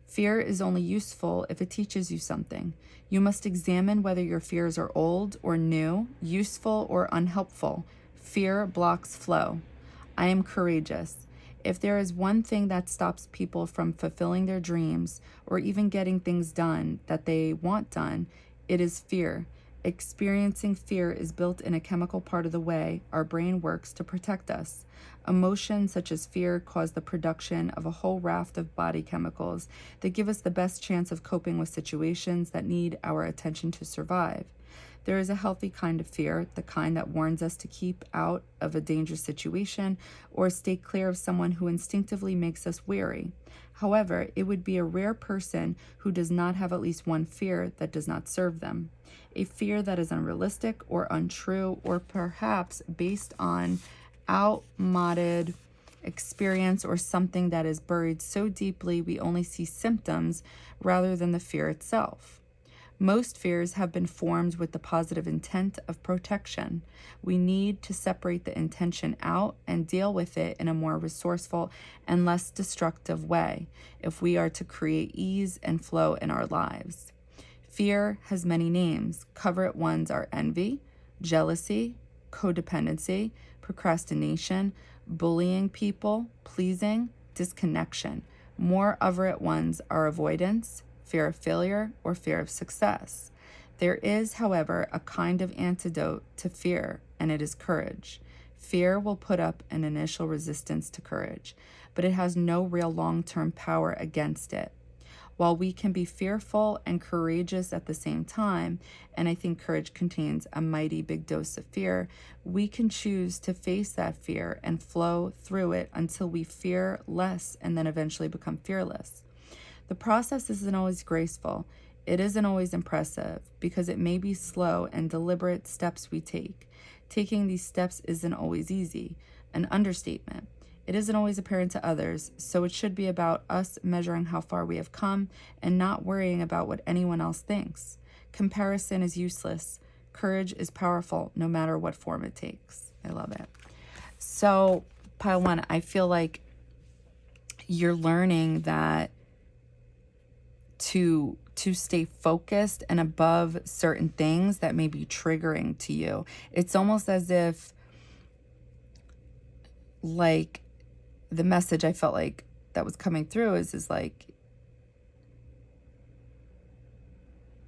Fear is only useful if it teaches you something. You must examine whether your fears are old or new, useful or unhelpful. Fear blocks flow. I am courageous. If there is one thing that stops people from fulfilling their dreams or even getting things done that they want done, it is fear. Experiencing fear is built in a chemical part of the way our brain works to protect us. Emotions such as fear cause the production of a whole raft of body chemicals that give us the best chance of coping with situations that need our attention to survive. There is a healthy kind of fear, the kind that warns us to keep out of a dangerous situation or stay clear of someone who instinctively makes us wary. However, it would be a rare person who does not have at least one fear that does not serve them. A fear that is unrealistic or untrue or perhaps based on outmoded experience or something that is buried so deeply we only see symptoms rather than the fear itself. Most fears have been formed with the positive intent of protection. We need to separate the intention out and deal with it in a more resourceful and less destructive way if we are to create ease and flow in our lives. Fear has many names. Covert ones are envy, jealousy, codependency, procrastination, bullying people, pleasing, disconnection. More overt ones are avoidance, fear of failure, or fear of success. There is, however, a kind of antidote to fear, and it is courage. Fear will put up an initial resistance to courage, but it has no real long-term power against it. While we can be fearful and courageous at the same time, and I think courage contains a mighty big dose of fear, we can choose to face that fear and flow through it until we fear less and then eventually become fearless. The process isn't always graceful. It isn't always impressive because it may be slow and deliberate steps we take. Taking these steps isn't always easy, an understatement. It isn't always apparent to others, so it should be about us measuring how far we have come and not worrying about what anyone else thinks. Comparison is useless. Courage is powerful, no matter what form it takes. I love it. So, pile one, I feel like you're learning that to stay focused and above certain things that may be triggering to you. It's almost as if, like, the message I felt like that was coming through is like,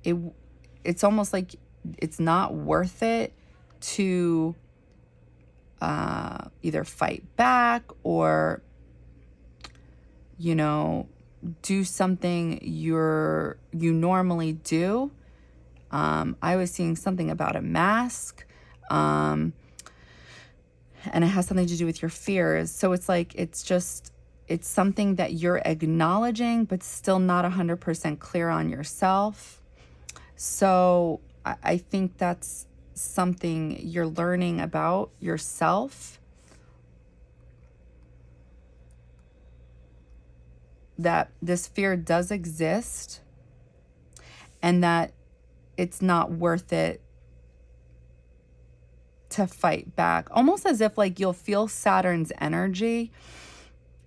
it's almost like it's not worth it to either fight back or, you know, do something you normally do. I was seeing something about a mask, and it has something to do with your fears. So it's like, it's something that you're acknowledging, but still not 100% clear on yourself. So I think that's something you're learning about yourself, that this fear does exist and that it's not worth it to fight back. Almost as if like you'll feel Saturn's energy.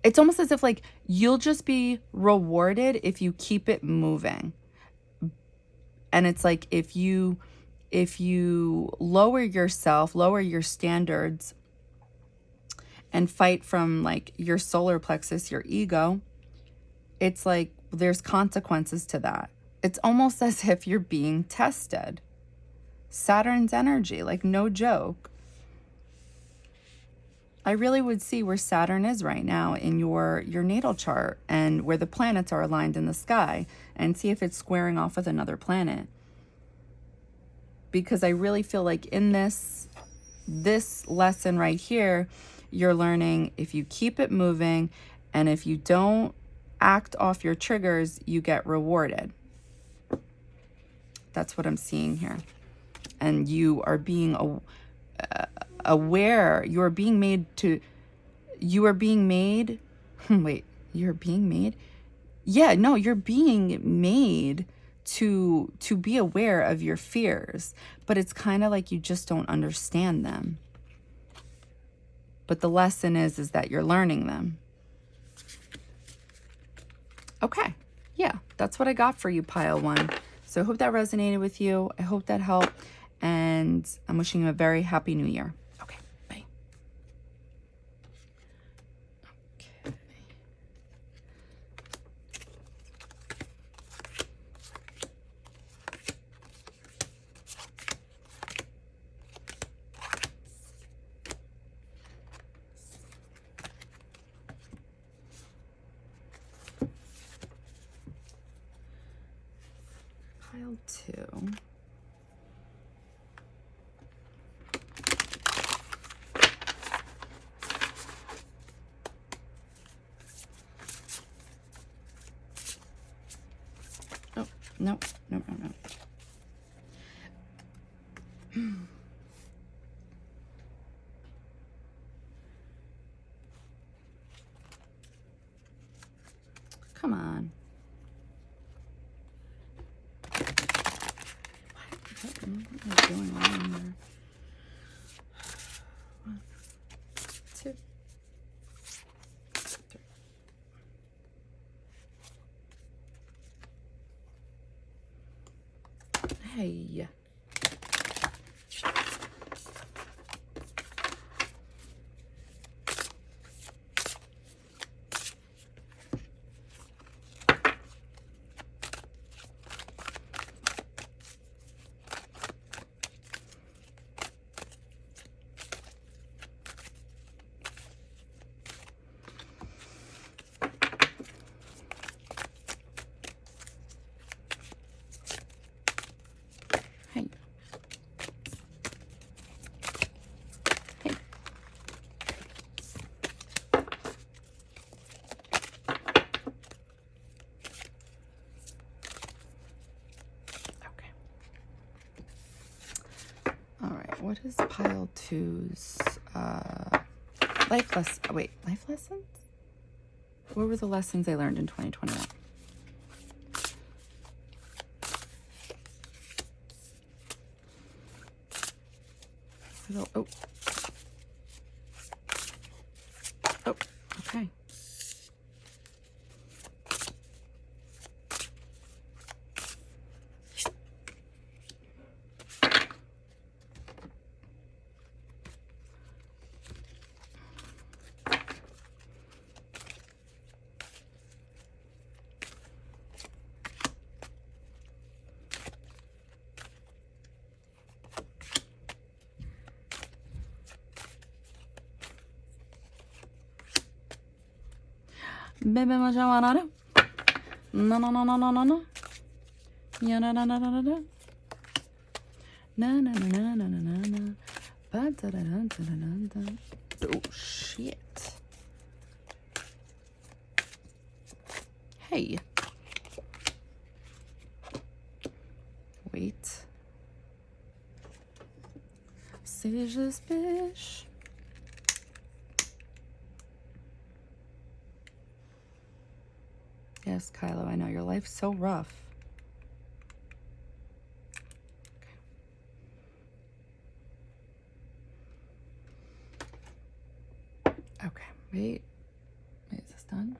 It's almost as if like you'll just be rewarded if you keep it moving. And it's like if you lower yourself, lower your standards, and fight from like your solar plexus, your ego, it's like there's consequences to that. It's almost as if you're being tested. Saturn's energy, like no joke. I really would see where Saturn is right now in your natal chart and where the planets are aligned in the sky and see if it's squaring off with another planet. Because I really feel like in this lesson right here, you're learning if you keep it moving and if you don't act off your triggers, you get rewarded. That's what I'm seeing here. And you are being aware, you are being made, wait, you're being made? Yeah, no, you're being made to be aware of your fears, but it's kind of like you just don't understand them. But the lesson is that you're learning them. Okay, yeah, that's what I got for you, pile one. So I hope that resonated with you. I hope that helped, and I'm wishing you a very happy new year. Okay, bye. Okay. Pile two. Oh, no. Come on. What am I doing wrong here? 1, 2, 3. Hey. Hey. Hey. Okay. All right. What is pile two's life lesson? Wait, life lessons? What were the lessons I learned in 2021? Oh. Oh, okay. Baby, no. No. Yeah, no. No. Oh, shit. Hey. Wait. C'est juste biche. Yes, Kylo, I know your life's so rough. Okay, wait. Wait, is this done?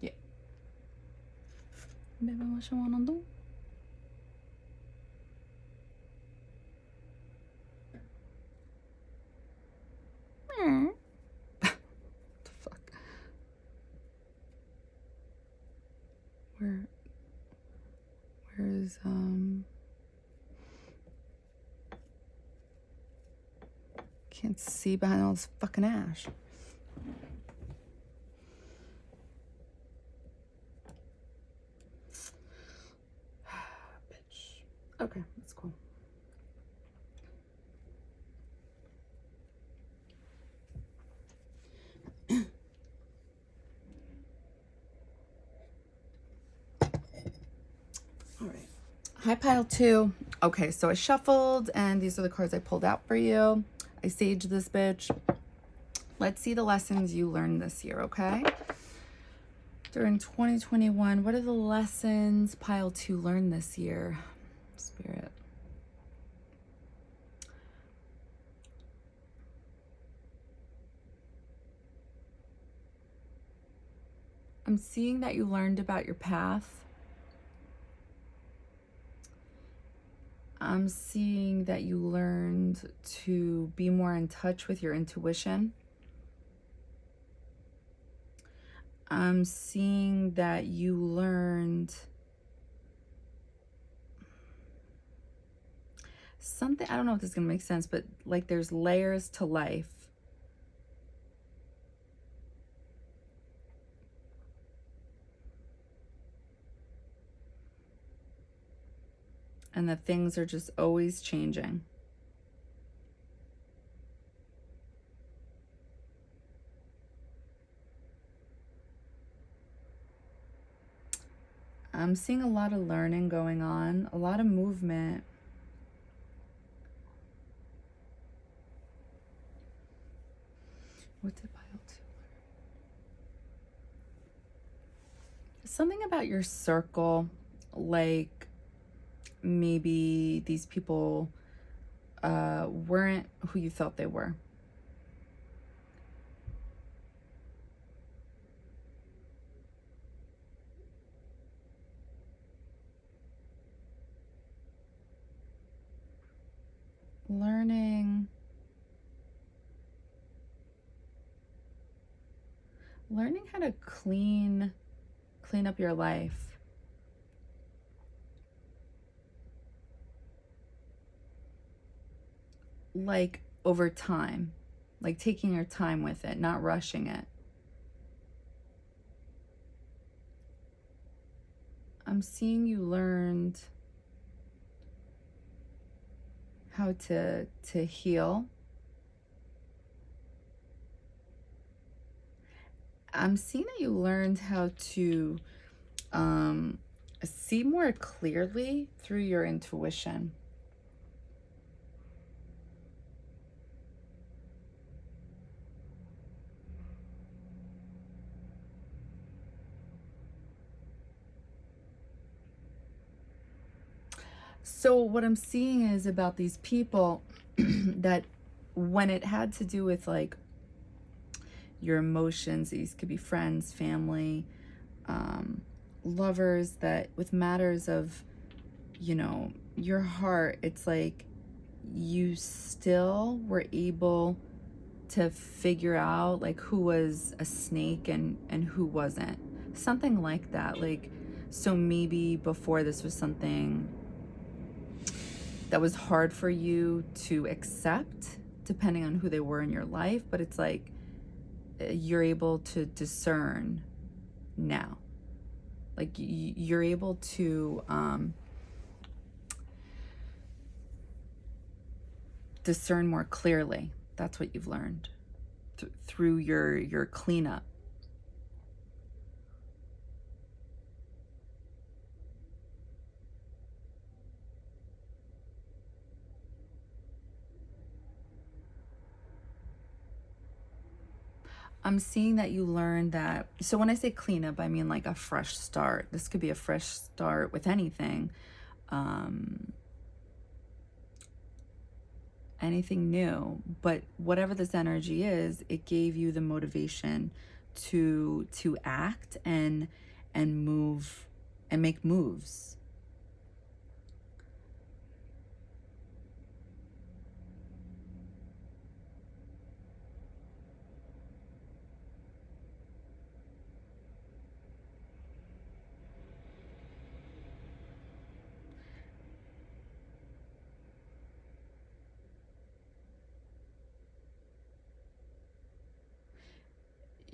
Yeah. Baby, what you wanna do? Where's can't see behind all this fucking ash. Bitch. Okay, that's cool. All right. Hi, pile 2. Okay, so I shuffled, and these are the cards I pulled out for you. I saged this bitch. Let's see the lessons you learned this year, okay? During 2021, what are the lessons pile 2 learned this year? Spirit. I'm seeing that you learned about your path. I'm seeing that you learned to be more in touch with your intuition. I'm seeing that you learned something, I don't know if this is going to make sense, but like there's layers to life. And that things are just always changing. I'm seeing a lot of learning going on, a lot of movement. What did pile 2 learn? Something about your circle, like maybe these people weren't who you thought they were. Learning how to clean up your life. Like over time, like taking your time with it, not rushing it. I'm seeing you learned how to heal. I'm seeing that you learned how to see more clearly through your intuition. So what I'm seeing is about these people that when it had to do with like your emotions, these could be friends, family, lovers, that with matters of, you know, your heart, it's like you still were able to figure out like who was a snake and who wasn't. Something like that. Like, so maybe before this was something that was hard for you to accept depending on who they were in your life, but it's like you're able to discern now. Like you're able to discern more clearly. That's what you've learned through your cleanup. I'm seeing that you learned that. So when I say cleanup, I mean like a fresh start. This could be a fresh start with anything. Anything new, but whatever this energy is, it gave you the motivation to act and move and make moves.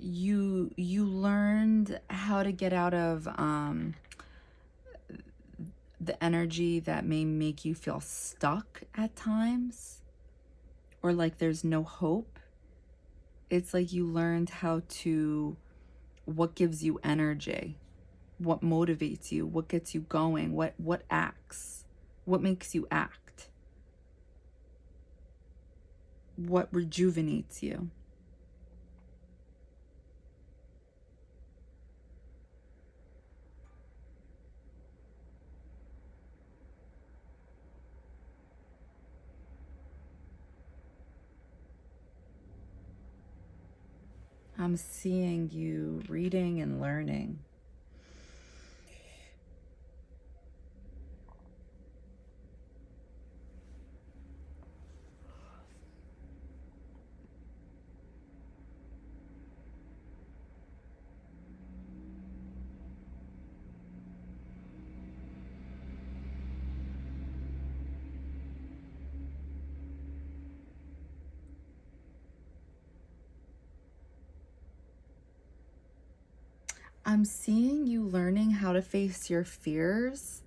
you learned how to get out of the energy that may make you feel stuck at times, or like there's no hope. It's like you learned how to, what gives you energy, what motivates you, what gets you going, what acts, what makes you act, what rejuvenates you. I'm seeing you reading and learning. I'm seeing you learning how to face your fears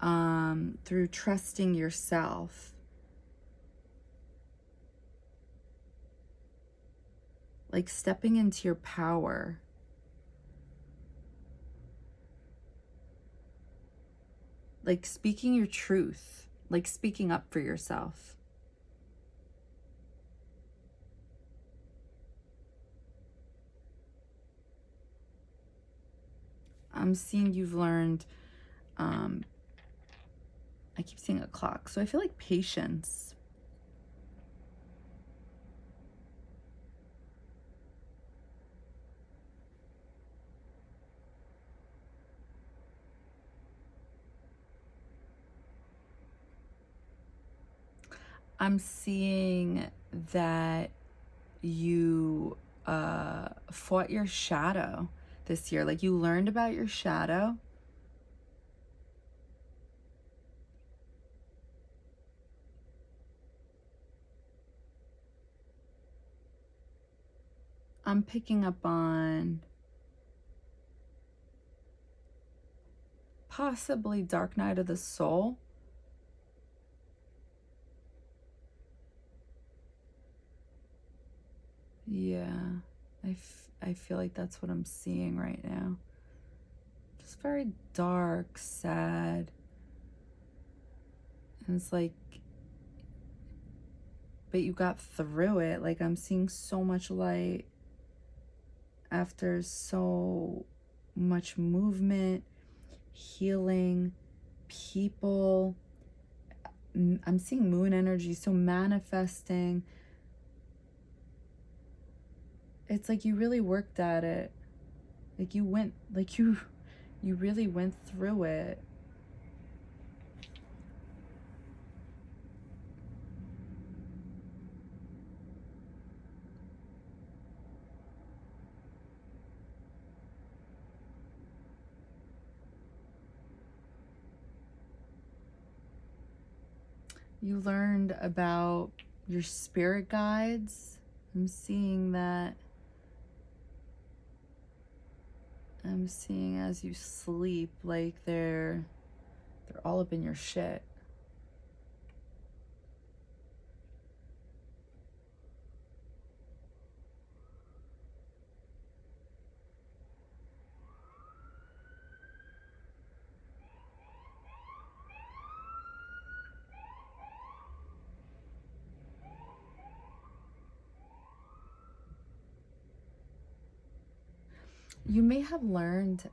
through trusting yourself. Like stepping into your power. Like speaking your truth. Like speaking up for yourself. I'm seeing you've learned, I keep seeing a clock, so I feel like patience. I'm seeing that you fought your shadow this year. Like you learned about your shadow. I'm picking up on possibly Dark Night of the Soul. Yeah, I feel like that's what I'm seeing right now. Just very dark, sad. And it's like, but you got through it. Like I'm seeing so much light after so much movement, healing, people. I'm seeing moon energy, so manifesting. It's like you really worked at it. Like you went, like you really went through it. You learned about your spirit guides. I'm seeing that. I'm seeing as you sleep, like they're all up in your shit. You may have learned,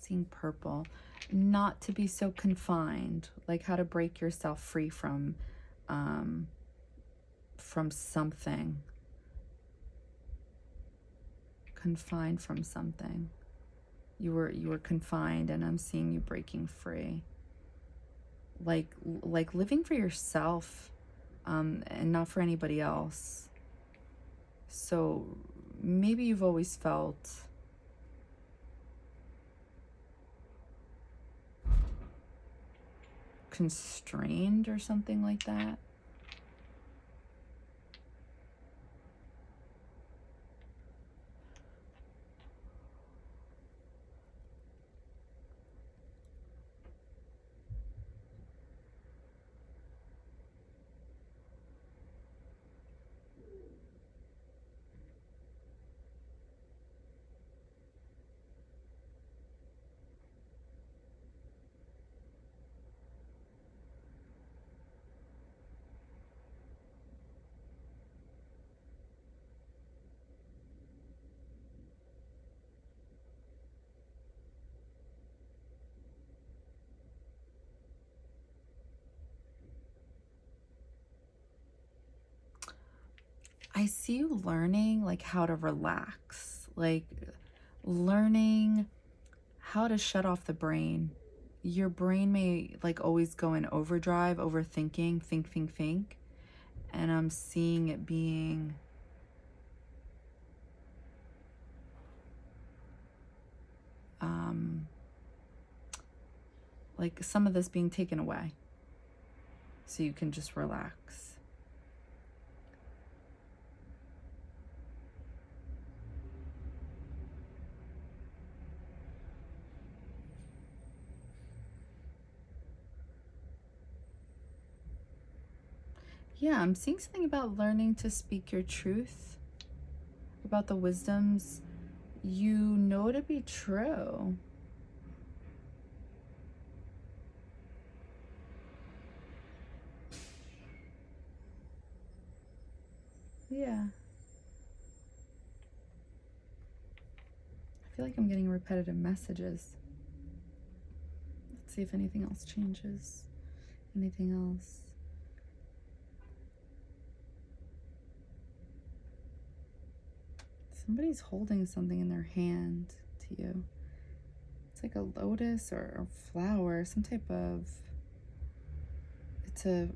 seeing purple, not to be so confined, like how to break yourself free from something. Confined from something. You were confined, and I'm seeing you breaking free. Like living for yourself, and not for anybody else. So maybe you've always felt constrained or something like that. I see you learning like how to relax, like learning how to shut off the brain. Your brain may like always go in overdrive, overthinking, think. And I'm seeing it being like some of this being taken away so you can just relax. Yeah, I'm seeing something about learning to speak your truth, about the wisdoms you know to be true. Yeah. I feel like I'm getting repetitive messages. Let's see if anything else changes. Anything else? Somebody's holding something in their hand to you. It's like a lotus or a flower, some type of... It's a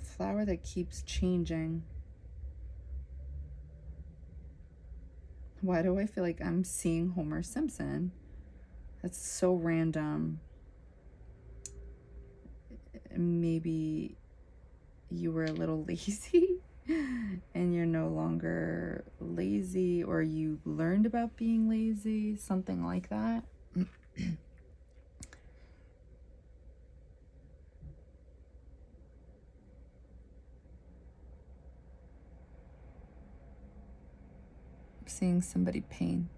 flower that keeps changing. Why do I feel like I'm seeing Homer Simpson? That's so random. Maybe you were a little lazy and you're no longer lazy, or you learned about being lazy, something like that. Seeing somebody paint.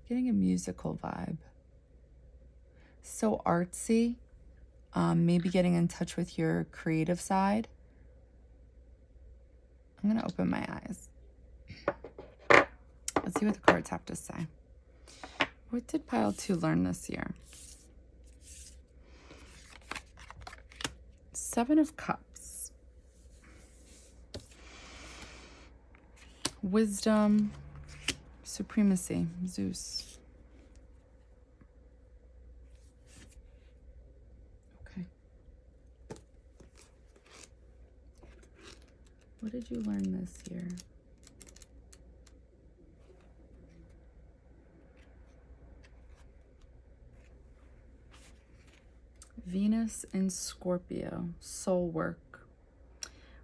Getting a musical vibe. So artsy. Maybe getting in touch with your creative side. I'm going to open my eyes. Let's see what the cards have to say. What did pile 2 learn this year? 7 of Cups. Wisdom. Supremacy. Zeus. Okay. What did you learn this year? Venus in Scorpio, soul work.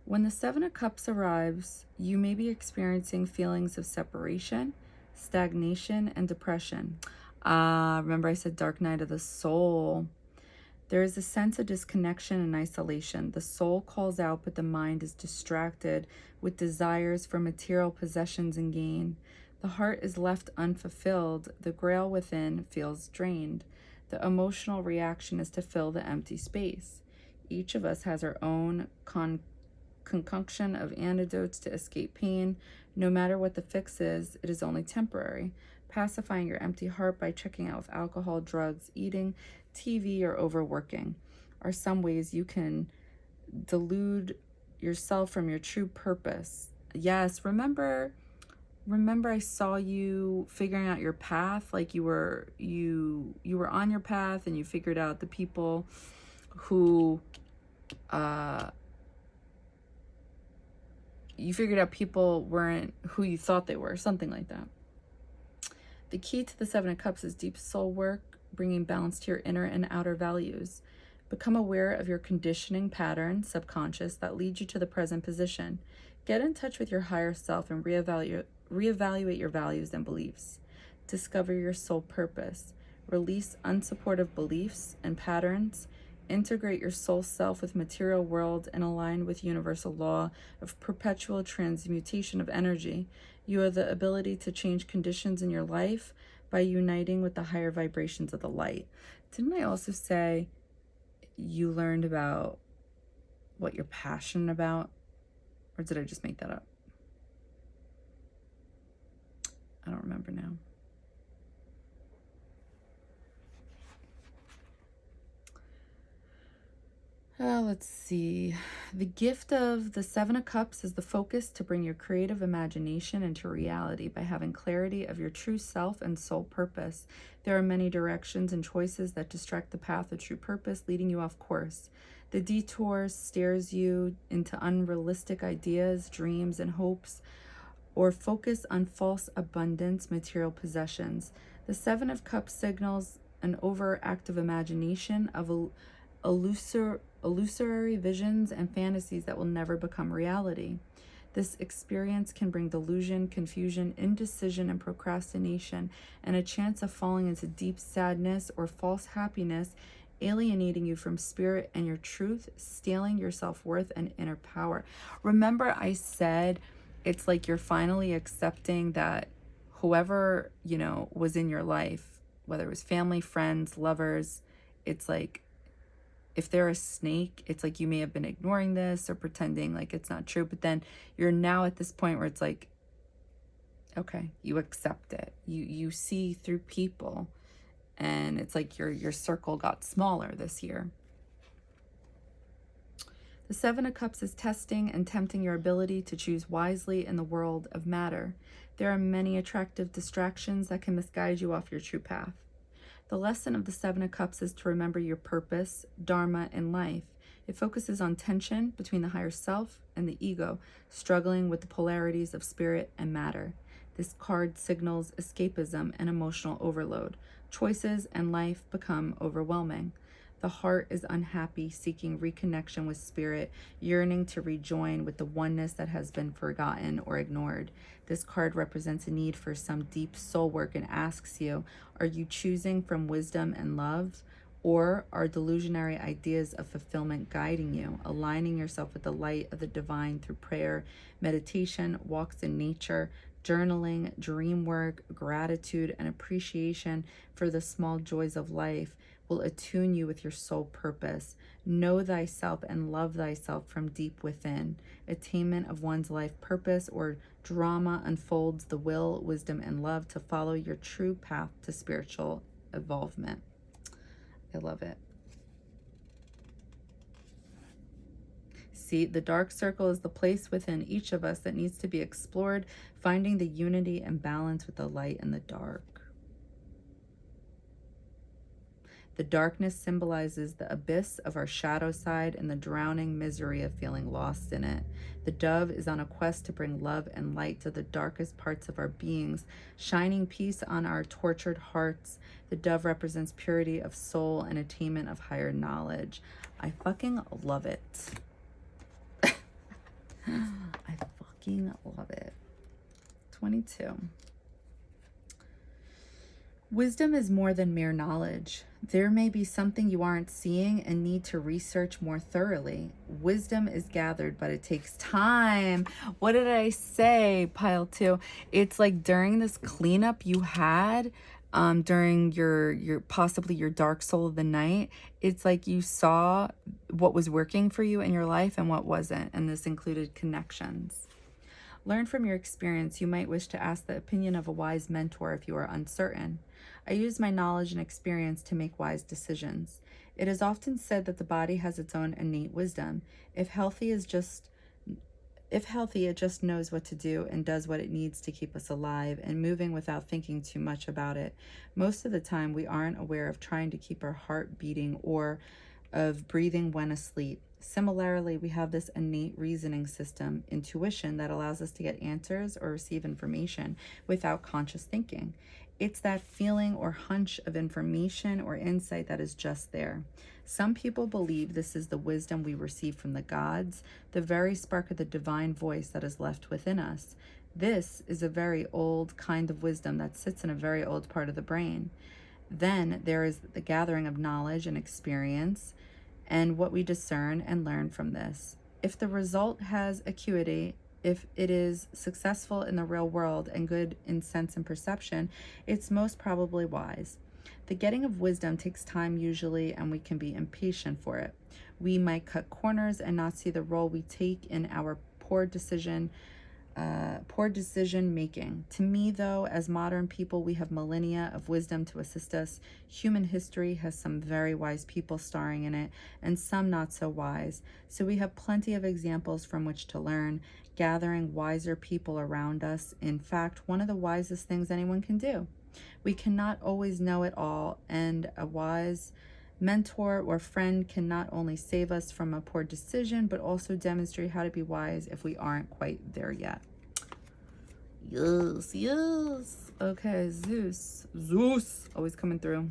When the 7 of Cups arrives, you may be experiencing feelings of separation, stagnation, and depression. Remember I said dark night of the soul. There is a sense of disconnection and isolation. The soul calls out, but the mind is distracted with desires for material possessions and gain. The heart is left unfulfilled. The grail within feels drained. The emotional reaction is to fill the empty space. Each of us has our own concoction of antidotes to escape pain. No matter what the fix is, it is only temporary. Pacifying your empty heart by checking out with alcohol, drugs, eating, TV, or overworking are some ways you can delude yourself from your true purpose. Yes, remember I saw you figuring out your path, like you were on your path and you figured out the people who you figured out people weren't who you thought they were, something like that. The key to the 7 of Cups is deep soul work, bringing balance to your inner and outer values. Become aware of your conditioning patterns, subconscious, that lead you to the present position. Get in touch with your higher self and reevaluate your values and beliefs. Discover your soul purpose. Release unsupportive beliefs and patterns. Integrate your soul self with material world and align with universal law of perpetual transmutation of energy. You have the ability to change conditions in your life by uniting with the higher vibrations of the light. Didn't I also say you learned about what you're passionate about? Or did I just make that up? I don't remember now. Let's see. The gift of the Seven of Cups is the focus to bring your creative imagination into reality by having clarity of your true self and soul purpose. There are many directions and choices that distract the path of true purpose, leading you off course. The detour steers you into unrealistic ideas, dreams, and hopes, or focus on false abundance, material possessions. The Seven of Cups signals an overactive imagination of illusory visions and fantasies that will never become reality. This experience can bring delusion, confusion, indecision, and procrastination, and a chance of falling into deep sadness or false happiness, alienating you from spirit and your truth, stealing your self-worth and inner power. Remember, I said it's like you're finally accepting that whoever, was in your life, whether it was family, friends, lovers, it's like, if they're a snake, it's like you may have been ignoring this or pretending like it's not true, but then you're now at this point where it's like, okay, you accept it. You see through people, and it's like your circle got smaller this year. The Seven of Cups is testing and tempting your ability to choose wisely in the world of matter. There are many attractive distractions that can misguide you off your true path. The lesson of the Seven of Cups is to remember your purpose, dharma, in life. It focuses on tension between the higher self and the ego, struggling with the polarities of spirit and matter. This card signals escapism and emotional overload. Choices and life become overwhelming. The heart is unhappy, seeking reconnection with spirit, yearning to rejoin with the oneness that has been forgotten or ignored. This card represents a need for some deep soul work and asks you, are you choosing from wisdom and love, or are delusionary ideas of fulfillment guiding you, aligning yourself with the light of the divine through prayer, meditation, walks in nature, journaling, dream work, gratitude, and appreciation for the small joys of life will attune you with your soul purpose. Know thyself and love thyself from deep within. Attainment of one's life purpose or drama unfolds the will, wisdom, and love to follow your true path to spiritual evolvement. I love it. See, the dark circle is the place within each of us that needs to be explored, finding the unity and balance with the light and the dark. The darkness symbolizes the abyss of our shadow side and the drowning misery of feeling lost in it. The dove is on a quest to bring love and light to the darkest parts of our beings, shining peace on our tortured hearts. The dove represents purity of soul and attainment of higher knowledge. I fucking love it. I fucking love it. 22. Wisdom is more than mere knowledge. There may be something you aren't seeing and need to research more thoroughly. Wisdom is gathered, but it takes time. What did I say, pile 2? It's like during this cleanup you had, during your possibly your dark soul of the night, it's like you saw what was working for you in your life and what wasn't, and this included connections. Learn from your experience. You might wish to ask the opinion of a wise mentor if you are uncertain. I use my knowledge and experience to make wise decisions. It is often said that the body has its own innate wisdom. If healthy, it just knows what to do and does what it needs to keep us alive and moving without thinking too much about it. Most of the time, we aren't aware of trying to keep our heart beating or of breathing when asleep. Similarly, we have this innate reasoning system, intuition, that allows us to get answers or receive information without conscious thinking. It's that feeling or hunch of information or insight that is just there. Some people believe this is the wisdom we receive from the gods, the very spark of the divine voice that is left within us. This is a very old kind of wisdom that sits in a very old part of the brain. Then there is the gathering of knowledge and experience and what we discern and learn from this. If the result has acuity, if it is successful in the real world and good in sense and perception, it's most probably wise. The getting of wisdom takes time usually, and we can be impatient for it. We might cut corners and not see the role we take in our poor decision making. To me, though, as modern people, we have millennia of wisdom to assist us. Human history has some very wise people starring in it, and some not so wise. So we have plenty of examples from which to learn, gathering wiser people around us. In fact, one of the wisest things anyone can do. We cannot always know it all, and a wise mentor or friend can not only save us from a poor decision, but also demonstrate how to be wise if we aren't quite there yet. Yes, yes. Okay, Zeus. Zeus, always coming through.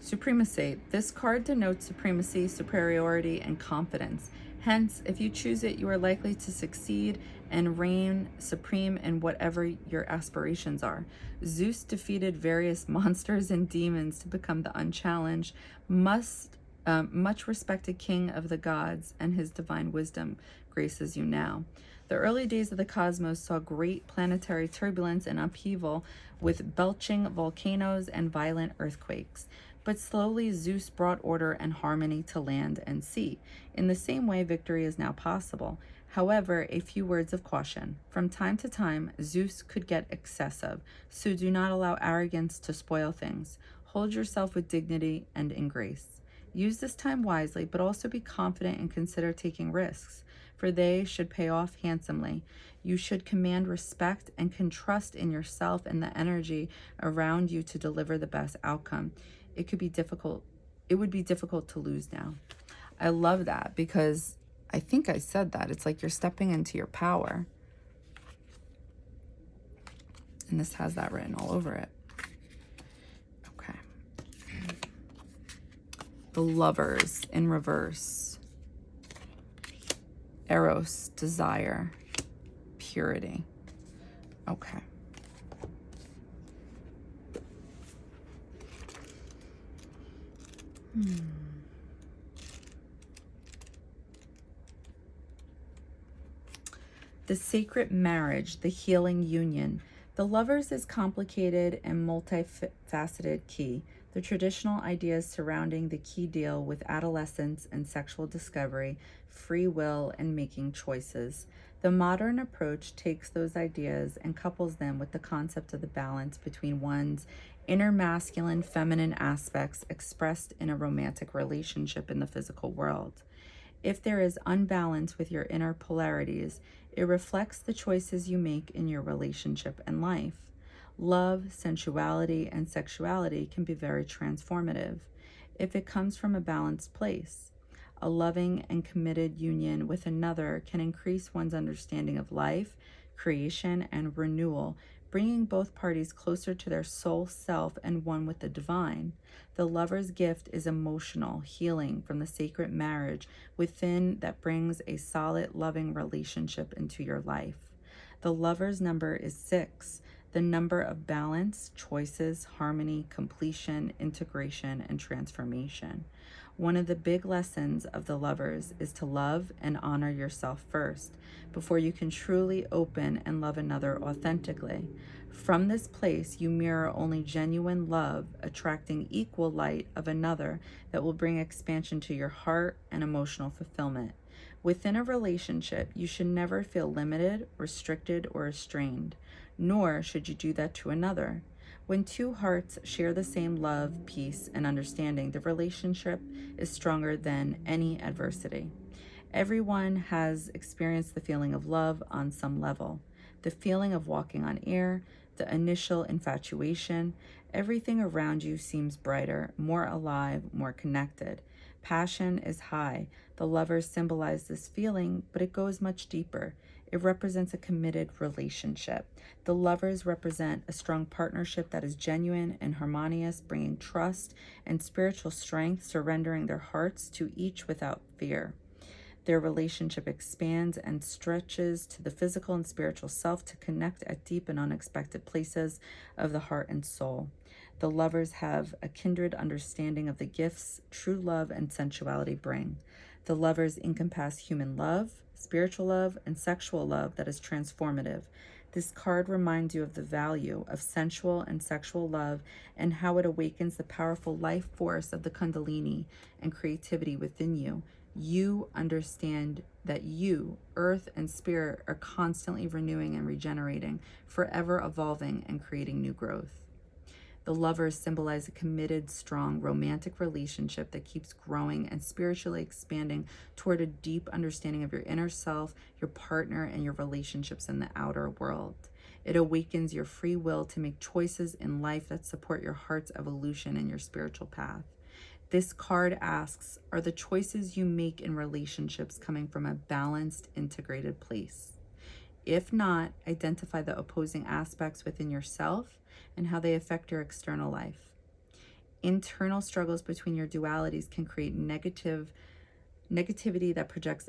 Supremacy. This card denotes supremacy, superiority, and confidence. Hence, if you choose it, you are likely to succeed and reign supreme in whatever your aspirations are. Zeus defeated various monsters and demons to become the unchallenged, much respected king of the gods, and his divine wisdom graces you now. The early days of the cosmos saw great planetary turbulence and upheaval with belching volcanoes and violent earthquakes. But slowly Zeus brought order and harmony to land and sea. In the same way, victory is now possible. However, a few words of caution. From time to time, Zeus could get excessive, so do not allow arrogance to spoil things. Hold yourself with dignity and in grace. Use this time wisely, but also be confident and consider taking risks, for they should pay off handsomely. You should command respect and can trust in yourself and the energy around you to deliver the best outcome. It would be difficult to lose now. I love that because I think I said that. It's like you're stepping into your power. And this has that written all over it. Okay. The Lovers in reverse. Eros Desire. Purity. Okay. The sacred marriage, the healing union. The Lovers is complicated and multifaceted key. The traditional ideas surrounding the key deal with adolescence and sexual discovery, free will, and making choices. The modern approach takes those ideas and couples them with the concept of the balance between one's inner masculine, feminine aspects expressed in a romantic relationship in the physical world. If there is unbalance with your inner polarities, it reflects the choices you make in your relationship and life. Love, sensuality, and sexuality can be very transformative if it comes from a balanced place. A loving and committed union with another can increase one's understanding of life, creation, and renewal, bringing both parties closer to their soul self and one with the divine. The lover's gift is emotional healing from the sacred marriage within that brings a solid, loving relationship into your life. The lover's number is 6, the number of balance, choices, harmony, completion, integration, and transformation. One of the big lessons of the lovers is to love and honor yourself first, before you can truly open and love another authentically. From this place, you mirror only genuine love, attracting equal light of another that will bring expansion to your heart and emotional fulfillment. Within a relationship, you should never feel limited, restricted, or restrained, nor should you do that to another. When two hearts share the same love, peace, and understanding, the relationship is stronger than any adversity. Everyone has experienced the feeling of love on some level. The feeling of walking on air, the initial infatuation, everything around you seems brighter, more alive, more connected. Passion is high. The lovers symbolize this feeling, but it goes much deeper. It represents a committed relationship. The lovers represent a strong partnership that is genuine and harmonious, bringing trust and spiritual strength, surrendering their hearts to each without fear. Their relationship expands and stretches to the physical and spiritual self to connect at deep and unexpected places of the heart and soul. The lovers have a kindred understanding of the gifts true love and sensuality bring. The lovers encompass human love, spiritual love, and sexual love that is transformative. This card reminds you of the value of sensual and sexual love and how it awakens the powerful life force of the Kundalini and creativity within you. You understand that you, earth and spirit, are constantly renewing and regenerating, forever evolving and creating new growth. The lovers symbolize a committed, strong, romantic relationship that keeps growing and spiritually expanding toward a deep understanding of your inner self, your partner, and your relationships in the outer world. It awakens your free will to make choices in life that support your heart's evolution and your spiritual path. This card asks, are the choices you make in relationships coming from a balanced, integrated place? If not, identify the opposing aspects within yourself and how they affect your external life. Internal struggles between your dualities can create negativity that projects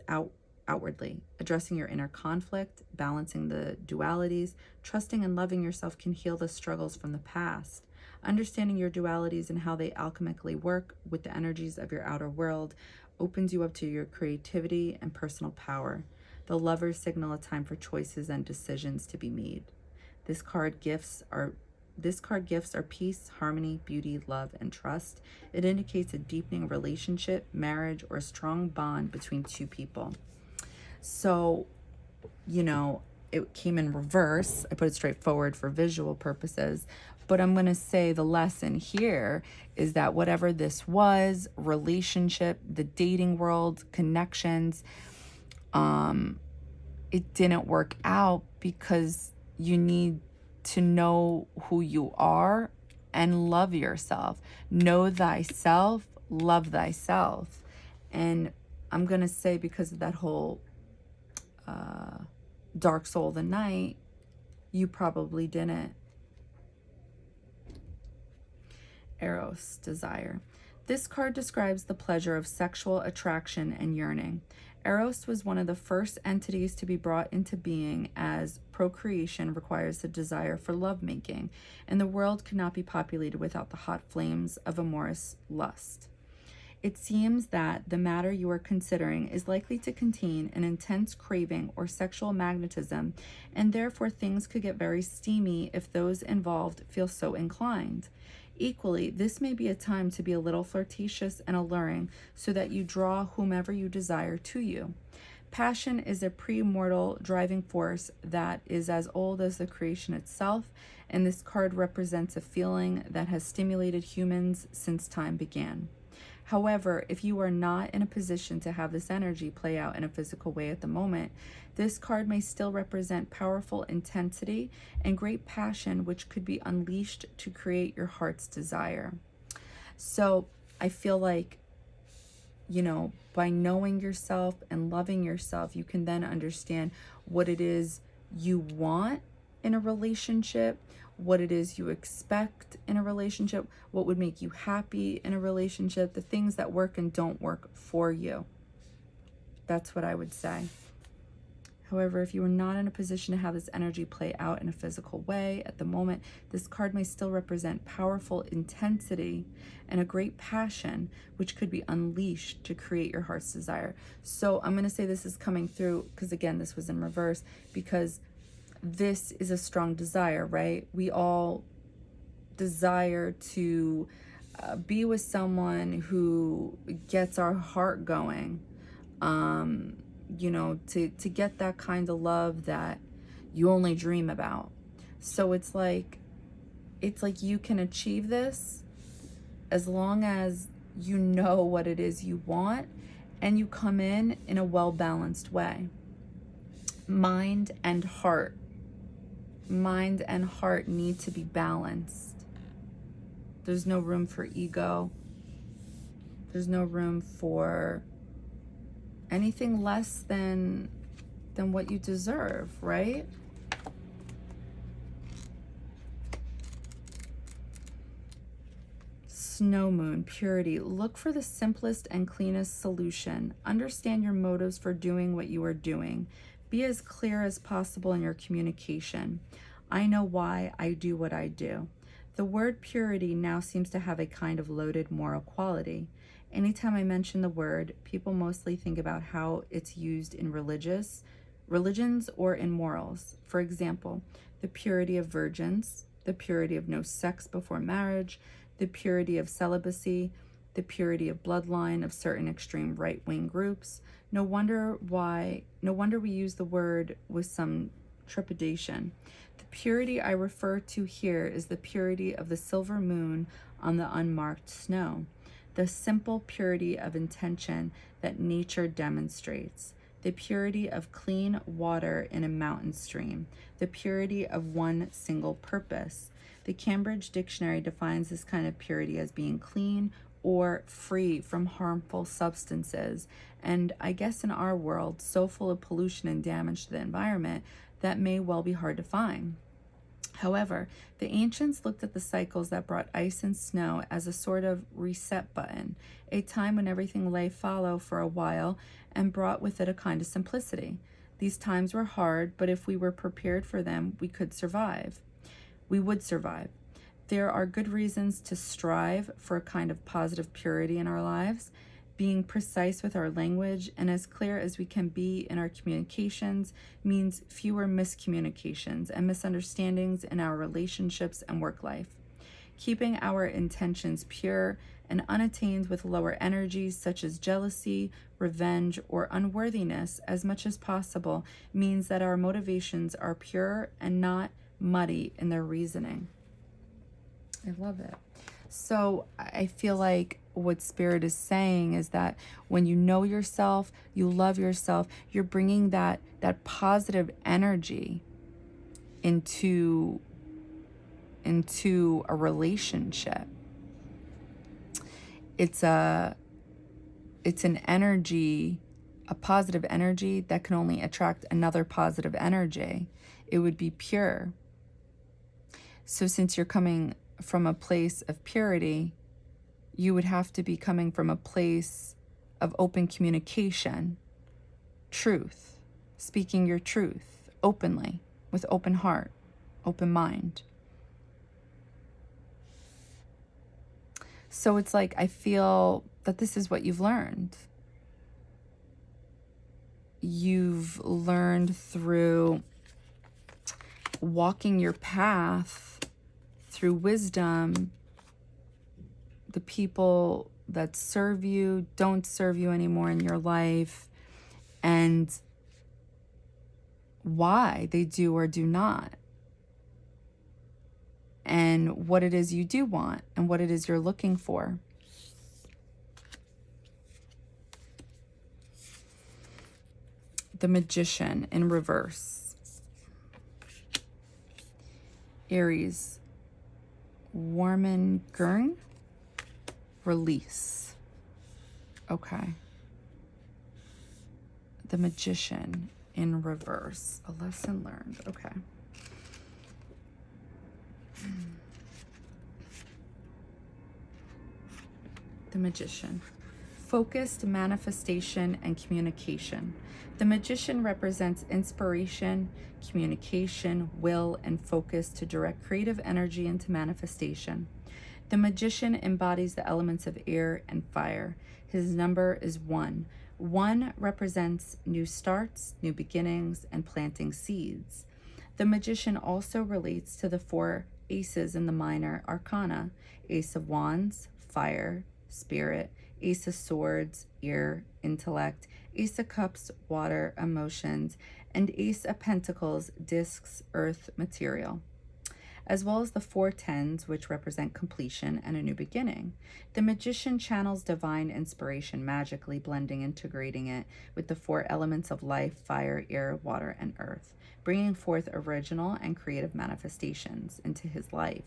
outwardly. Addressing your inner conflict, balancing the dualities, trusting and loving yourself can heal the struggles from the past. Understanding your dualities and how they alchemically work with the energies of your outer world opens you up to your creativity and personal power. The lovers signal a time for choices and decisions to be made. This card gifts are peace, harmony, beauty, love, and trust. It indicates a deepening relationship, marriage, or a strong bond between two people. So, it came in reverse. I put it straight forward for visual purposes. But I'm going to say the lesson here is that whatever this was, relationship, the dating world, connections, it didn't work out because you need to know who you are and love yourself. Know thyself, love thyself. And I'm going to say, because of that whole dark soul of the night, you probably didn't. Eros Desire. This card describes the pleasure of sexual attraction and yearning. Eros was one of the first entities to be brought into being, as procreation requires the desire for lovemaking, and the world could not be populated without the hot flames of amorous lust. It seems that the matter you are considering is likely to contain an intense craving or sexual magnetism, and therefore things could get very steamy if those involved feel so inclined. Equally, this may be a time to be a little flirtatious and alluring so that you draw whomever you desire to you. Passion is a pre-mortal driving force that is as old as the creation itself, and this card represents a feeling that has stimulated humans since time began. However, if you are not in a position to have this energy play out in a physical way at the moment, this card may still represent powerful intensity and great passion, which could be unleashed to create your heart's desire. So I feel like, by knowing yourself and loving yourself, you can then understand what it is you want in a relationship, what it is you expect in a relationship, what would make you happy in a relationship, the things that work and don't work for you. That's what I would say. However, if you are not in a position to have this energy play out in a physical way at the moment, this card may still represent powerful intensity and a great passion, which could be unleashed to create your heart's desire. So I'm going to say this is coming through because, again, this was in reverse, because this is a strong desire, right? We all desire to be with someone who gets our heart going, to get that kind of love that you only dream about. So it's like you can achieve this as long as you know what it is you want and you come in a well-balanced way. Mind and heart need to be balanced. There's no room for ego. There's no room for anything less than what you deserve, right? Snow moon, purity. Look for the simplest and cleanest solution. Understand your motives for doing what you are doing. Be as clear as possible in your communication. I know why I do what I do. The word purity now seems to have a kind of loaded moral quality. Anytime I mention the word, people mostly think about how it's used in religions or in morals. For example, the purity of virgins, the purity of no sex before marriage, the purity of celibacy, the purity of bloodline of certain extreme right-wing groups. No wonder we use the word with some trepidation. The purity I refer to here is the purity of the silver moon on the unmarked snow, the simple purity of intention that nature demonstrates, the purity of clean water in a mountain stream, the purity of one single purpose. The Cambridge Dictionary defines this kind of purity as being clean or free from harmful substances. And I guess in our world, so full of pollution and damage to the environment, that may well be hard to find. However, the ancients looked at the cycles that brought ice and snow as a sort of reset button, a time when everything lay fallow for a while and brought with it a kind of simplicity. These times were hard, but if we were prepared for them, we would survive. There are good reasons to strive for a kind of positive purity in our lives. Being precise with our language and as clear as we can be in our communications means fewer miscommunications and misunderstandings in our relationships and work life. Keeping our intentions pure and unattained with lower energies such as jealousy, revenge, or unworthiness as much as possible means that our motivations are pure and not muddy in their reasoning. I love it. So I feel like what Spirit is saying is that when you know yourself, you love yourself, you're bringing that positive energy into a relationship. It's an energy, a positive energy that can only attract another positive energy. It would be pure. So since you're coming from a place of purity, you would have to be coming from a place of open communication, truth, speaking your truth openly, with open heart, open mind. So it's like, I feel that this is what you've learned. You've learned through walking your path, through wisdom, the people that serve you don't serve you anymore in your life, and why they do or do not, and what it is you do want, and what it is you're looking for. The Magician in reverse. Aries, Warmengern, release. Okay. The Magician in reverse, a lesson learned. Okay. The Magician. Focused manifestation and communication. The Magician represents inspiration, communication, will, and focus to direct creative energy into manifestation. The Magician embodies the elements of air and fire. His number is 1. 1 represents new starts, new beginnings, and planting seeds. The Magician also relates to the 4 aces in the minor arcana: Ace of Wands, fire, spirit; Ace of Swords, air, intellect; Ace of Cups, water, emotions; and Ace of Pentacles, discs, earth, material, as well as the 4 tens, which represent completion and a new beginning. The Magician channels divine inspiration magically, integrating it with the 4 elements of life: fire, air, water, and earth, bringing forth original and creative manifestations into his life.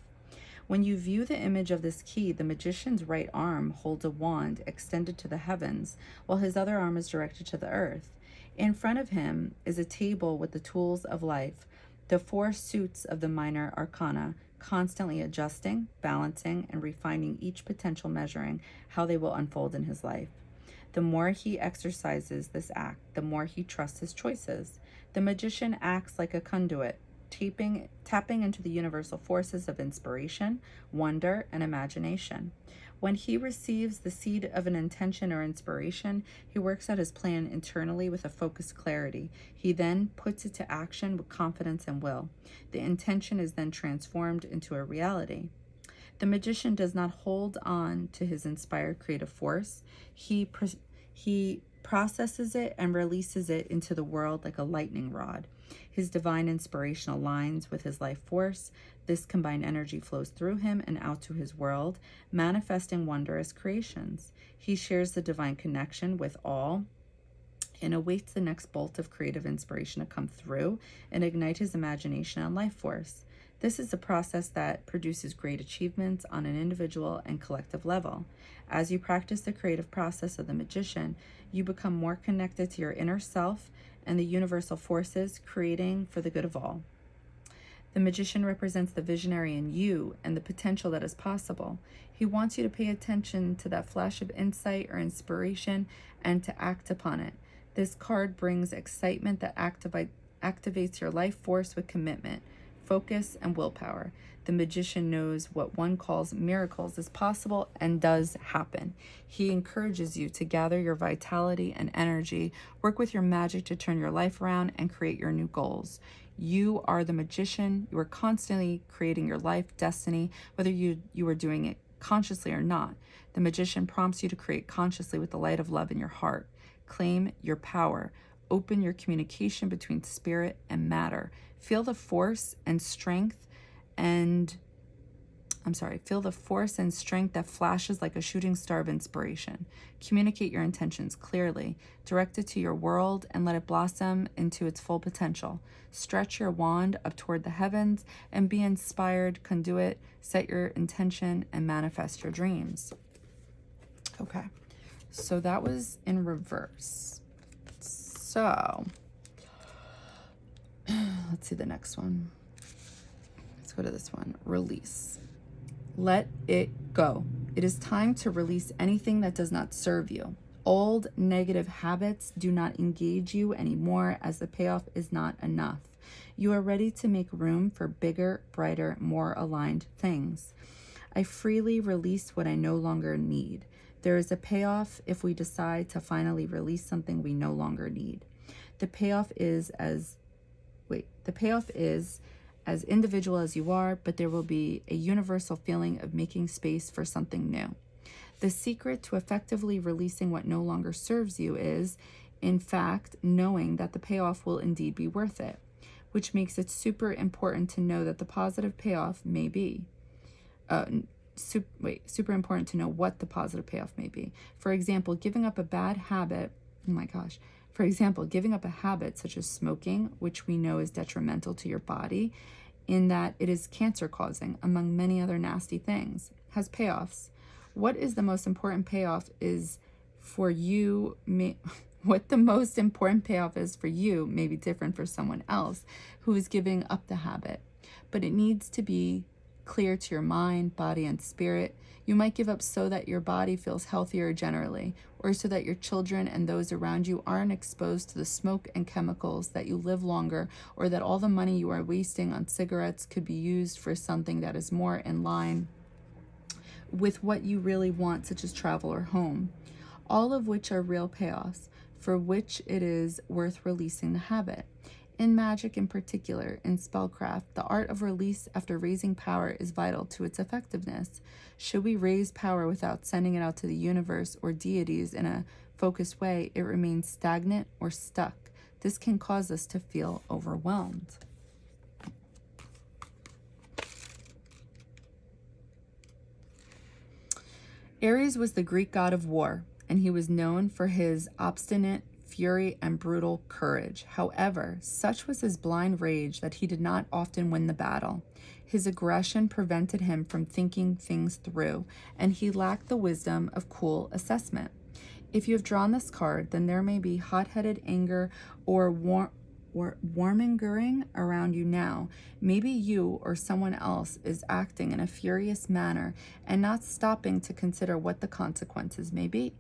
When you view the image of this key, the Magician's right arm holds a wand extended to the heavens, while his other arm is directed to the earth. In front of him is a table with the tools of life, the 4 suits of the minor arcana, constantly adjusting, balancing, and refining each potential, measuring how they will unfold in his life. The more he exercises this act, the more he trusts his choices. The Magician acts like a conduit, tapping into the universal forces of inspiration, wonder, and imagination. When he receives the seed of an intention or inspiration, he works out his plan internally with a focused clarity. He then puts it to action with confidence and will. The intention is then transformed into a reality. The magician does not hold on to his inspired creative force. He processes it and releases it into the world like a lightning rod. His divine inspiration aligns with his life force. This combined energy flows through him and out to his world, manifesting wondrous creations. He shares the divine connection with all and awaits the next bolt of creative inspiration to come through and ignite his imagination and life force. This is a process that produces great achievements on an individual and collective level. As you practice the creative process of the magician, you become more connected to your inner self and the universal forces creating for the good of all. The magician represents the visionary in you and the potential that is possible. He wants you to pay attention to that flash of insight or inspiration and to act upon it. This card brings excitement that activates your life force with commitment, focus, and willpower. The magician knows what one calls miracles is possible and does happen. He encourages you to gather your vitality and energy, work with your magic to turn your life around, and create your new goals. You are the magician. You are constantly creating your life destiny, whether you are doing it consciously or not. The magician prompts you to create consciously with the light of love in your heart. Claim your power. Open your communication between spirit and matter. Feel the force and strength that flashes like a shooting star of inspiration. Communicate your intentions clearly. Direct it to your world and let it blossom into its full potential. Stretch your wand up toward the heavens and be inspired, conduit, set your intention, and manifest your dreams. Okay, so that was in reverse. So, let's see the next one. Let's go to this one. Release. Let it go. It is time to release anything that does not serve you. Old negative habits do not engage you anymore as the payoff is not enough. You are ready to make room for bigger, brighter, more aligned things. I freely release what I no longer need. There is a payoff if we decide to finally release something we no longer need. The payoff is as individual as you are, but there will be a universal feeling of making space for something new. The secret to effectively releasing what no longer serves you is, in fact, knowing that the payoff will indeed be worth it, which makes it super important to know that the positive payoff may be. Super important to know what the positive payoff may be. For example, giving up a bad habit, giving up a habit such as smoking, which we know is detrimental to your body, in that it is cancer causing, among many other nasty things, has payoffs. What is the most important payoff is for you, what the most important payoff is for you may be different for someone else who is giving up the habit, but it needs to be clear to your mind, body, and spirit. You might give up so that your body feels healthier generally, or so that your children and those around you aren't exposed to the smoke and chemicals, that you live longer, or that all the money you are wasting on cigarettes could be used for something that is more in line with what you really want, such as travel or home. All of which are real payoffs, for which it is worth releasing the habit. In magic in particular, in spellcraft, the art of release after raising power is vital to its effectiveness. Should we raise power without sending it out to the universe or deities in a focused way, it remains stagnant or stuck. This can cause us to feel overwhelmed. Aries was the Greek god of war, and he was known for his obstinate fury and brutal courage. However, such was his blind rage that he did not often win the battle. His aggression prevented him from thinking things through, and he lacked the wisdom of cool assessment. If you have drawn this card, then there may be hot-headed anger or warmongering around you now. Maybe you or someone else is acting in a furious manner and not stopping to consider what the consequences may be.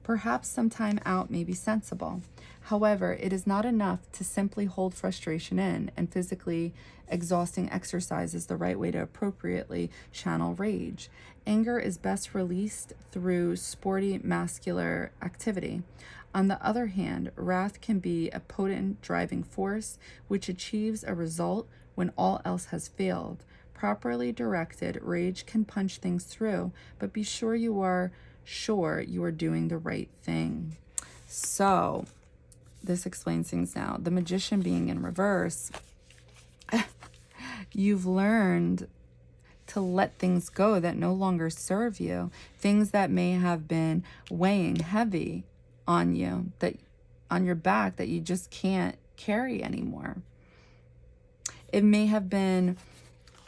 Perhaps some time out may be sensible. However, it is not enough to simply hold frustration in, and physically exhausting exercise is the right way to appropriately channel rage. Anger is best released through sporty muscular activity. On the other hand, wrath can be a potent driving force which achieves a result when all else has failed. Properly directed, rage can punch things through, but be sure you are doing the right thing. So, this explains things now. The Magician being in reverse, you've learned to let things go that no longer serve you. Things that may have been weighing heavy on you, that on your back, that you just can't carry anymore. It may have been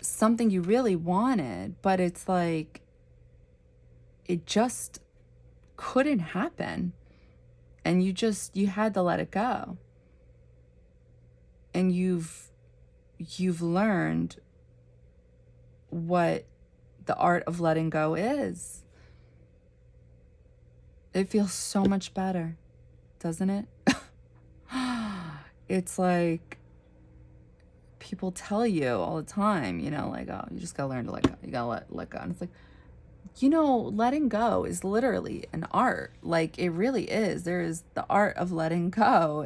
something you really wanted, but it's like it just couldn't happen, and you had to let it go. And you've learned what the art of letting go is. It feels so much better, doesn't it? It's like people tell you all the time, you know, like, oh, you just gotta learn to let go. You gotta let go. And it's like, you know, letting go is literally an art. Like, it really is. There is the art of letting go.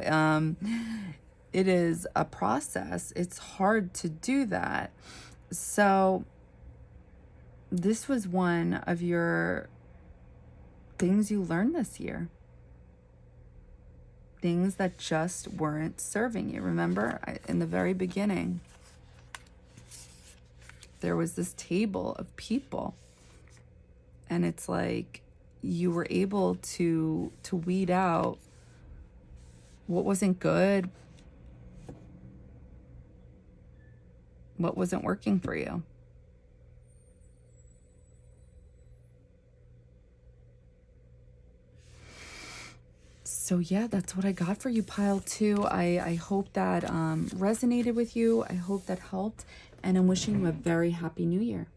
It is a process. It's hard to do that. So this was one of your things you learned this year. Things that just weren't serving you. Remember, in the very beginning, there was this table of people. And it's like you were able to weed out what wasn't good, what wasn't working for you. So yeah, that's what I got for you, pile 2. I hope that resonated with you. I hope that helped. And I'm wishing you a very happy new year.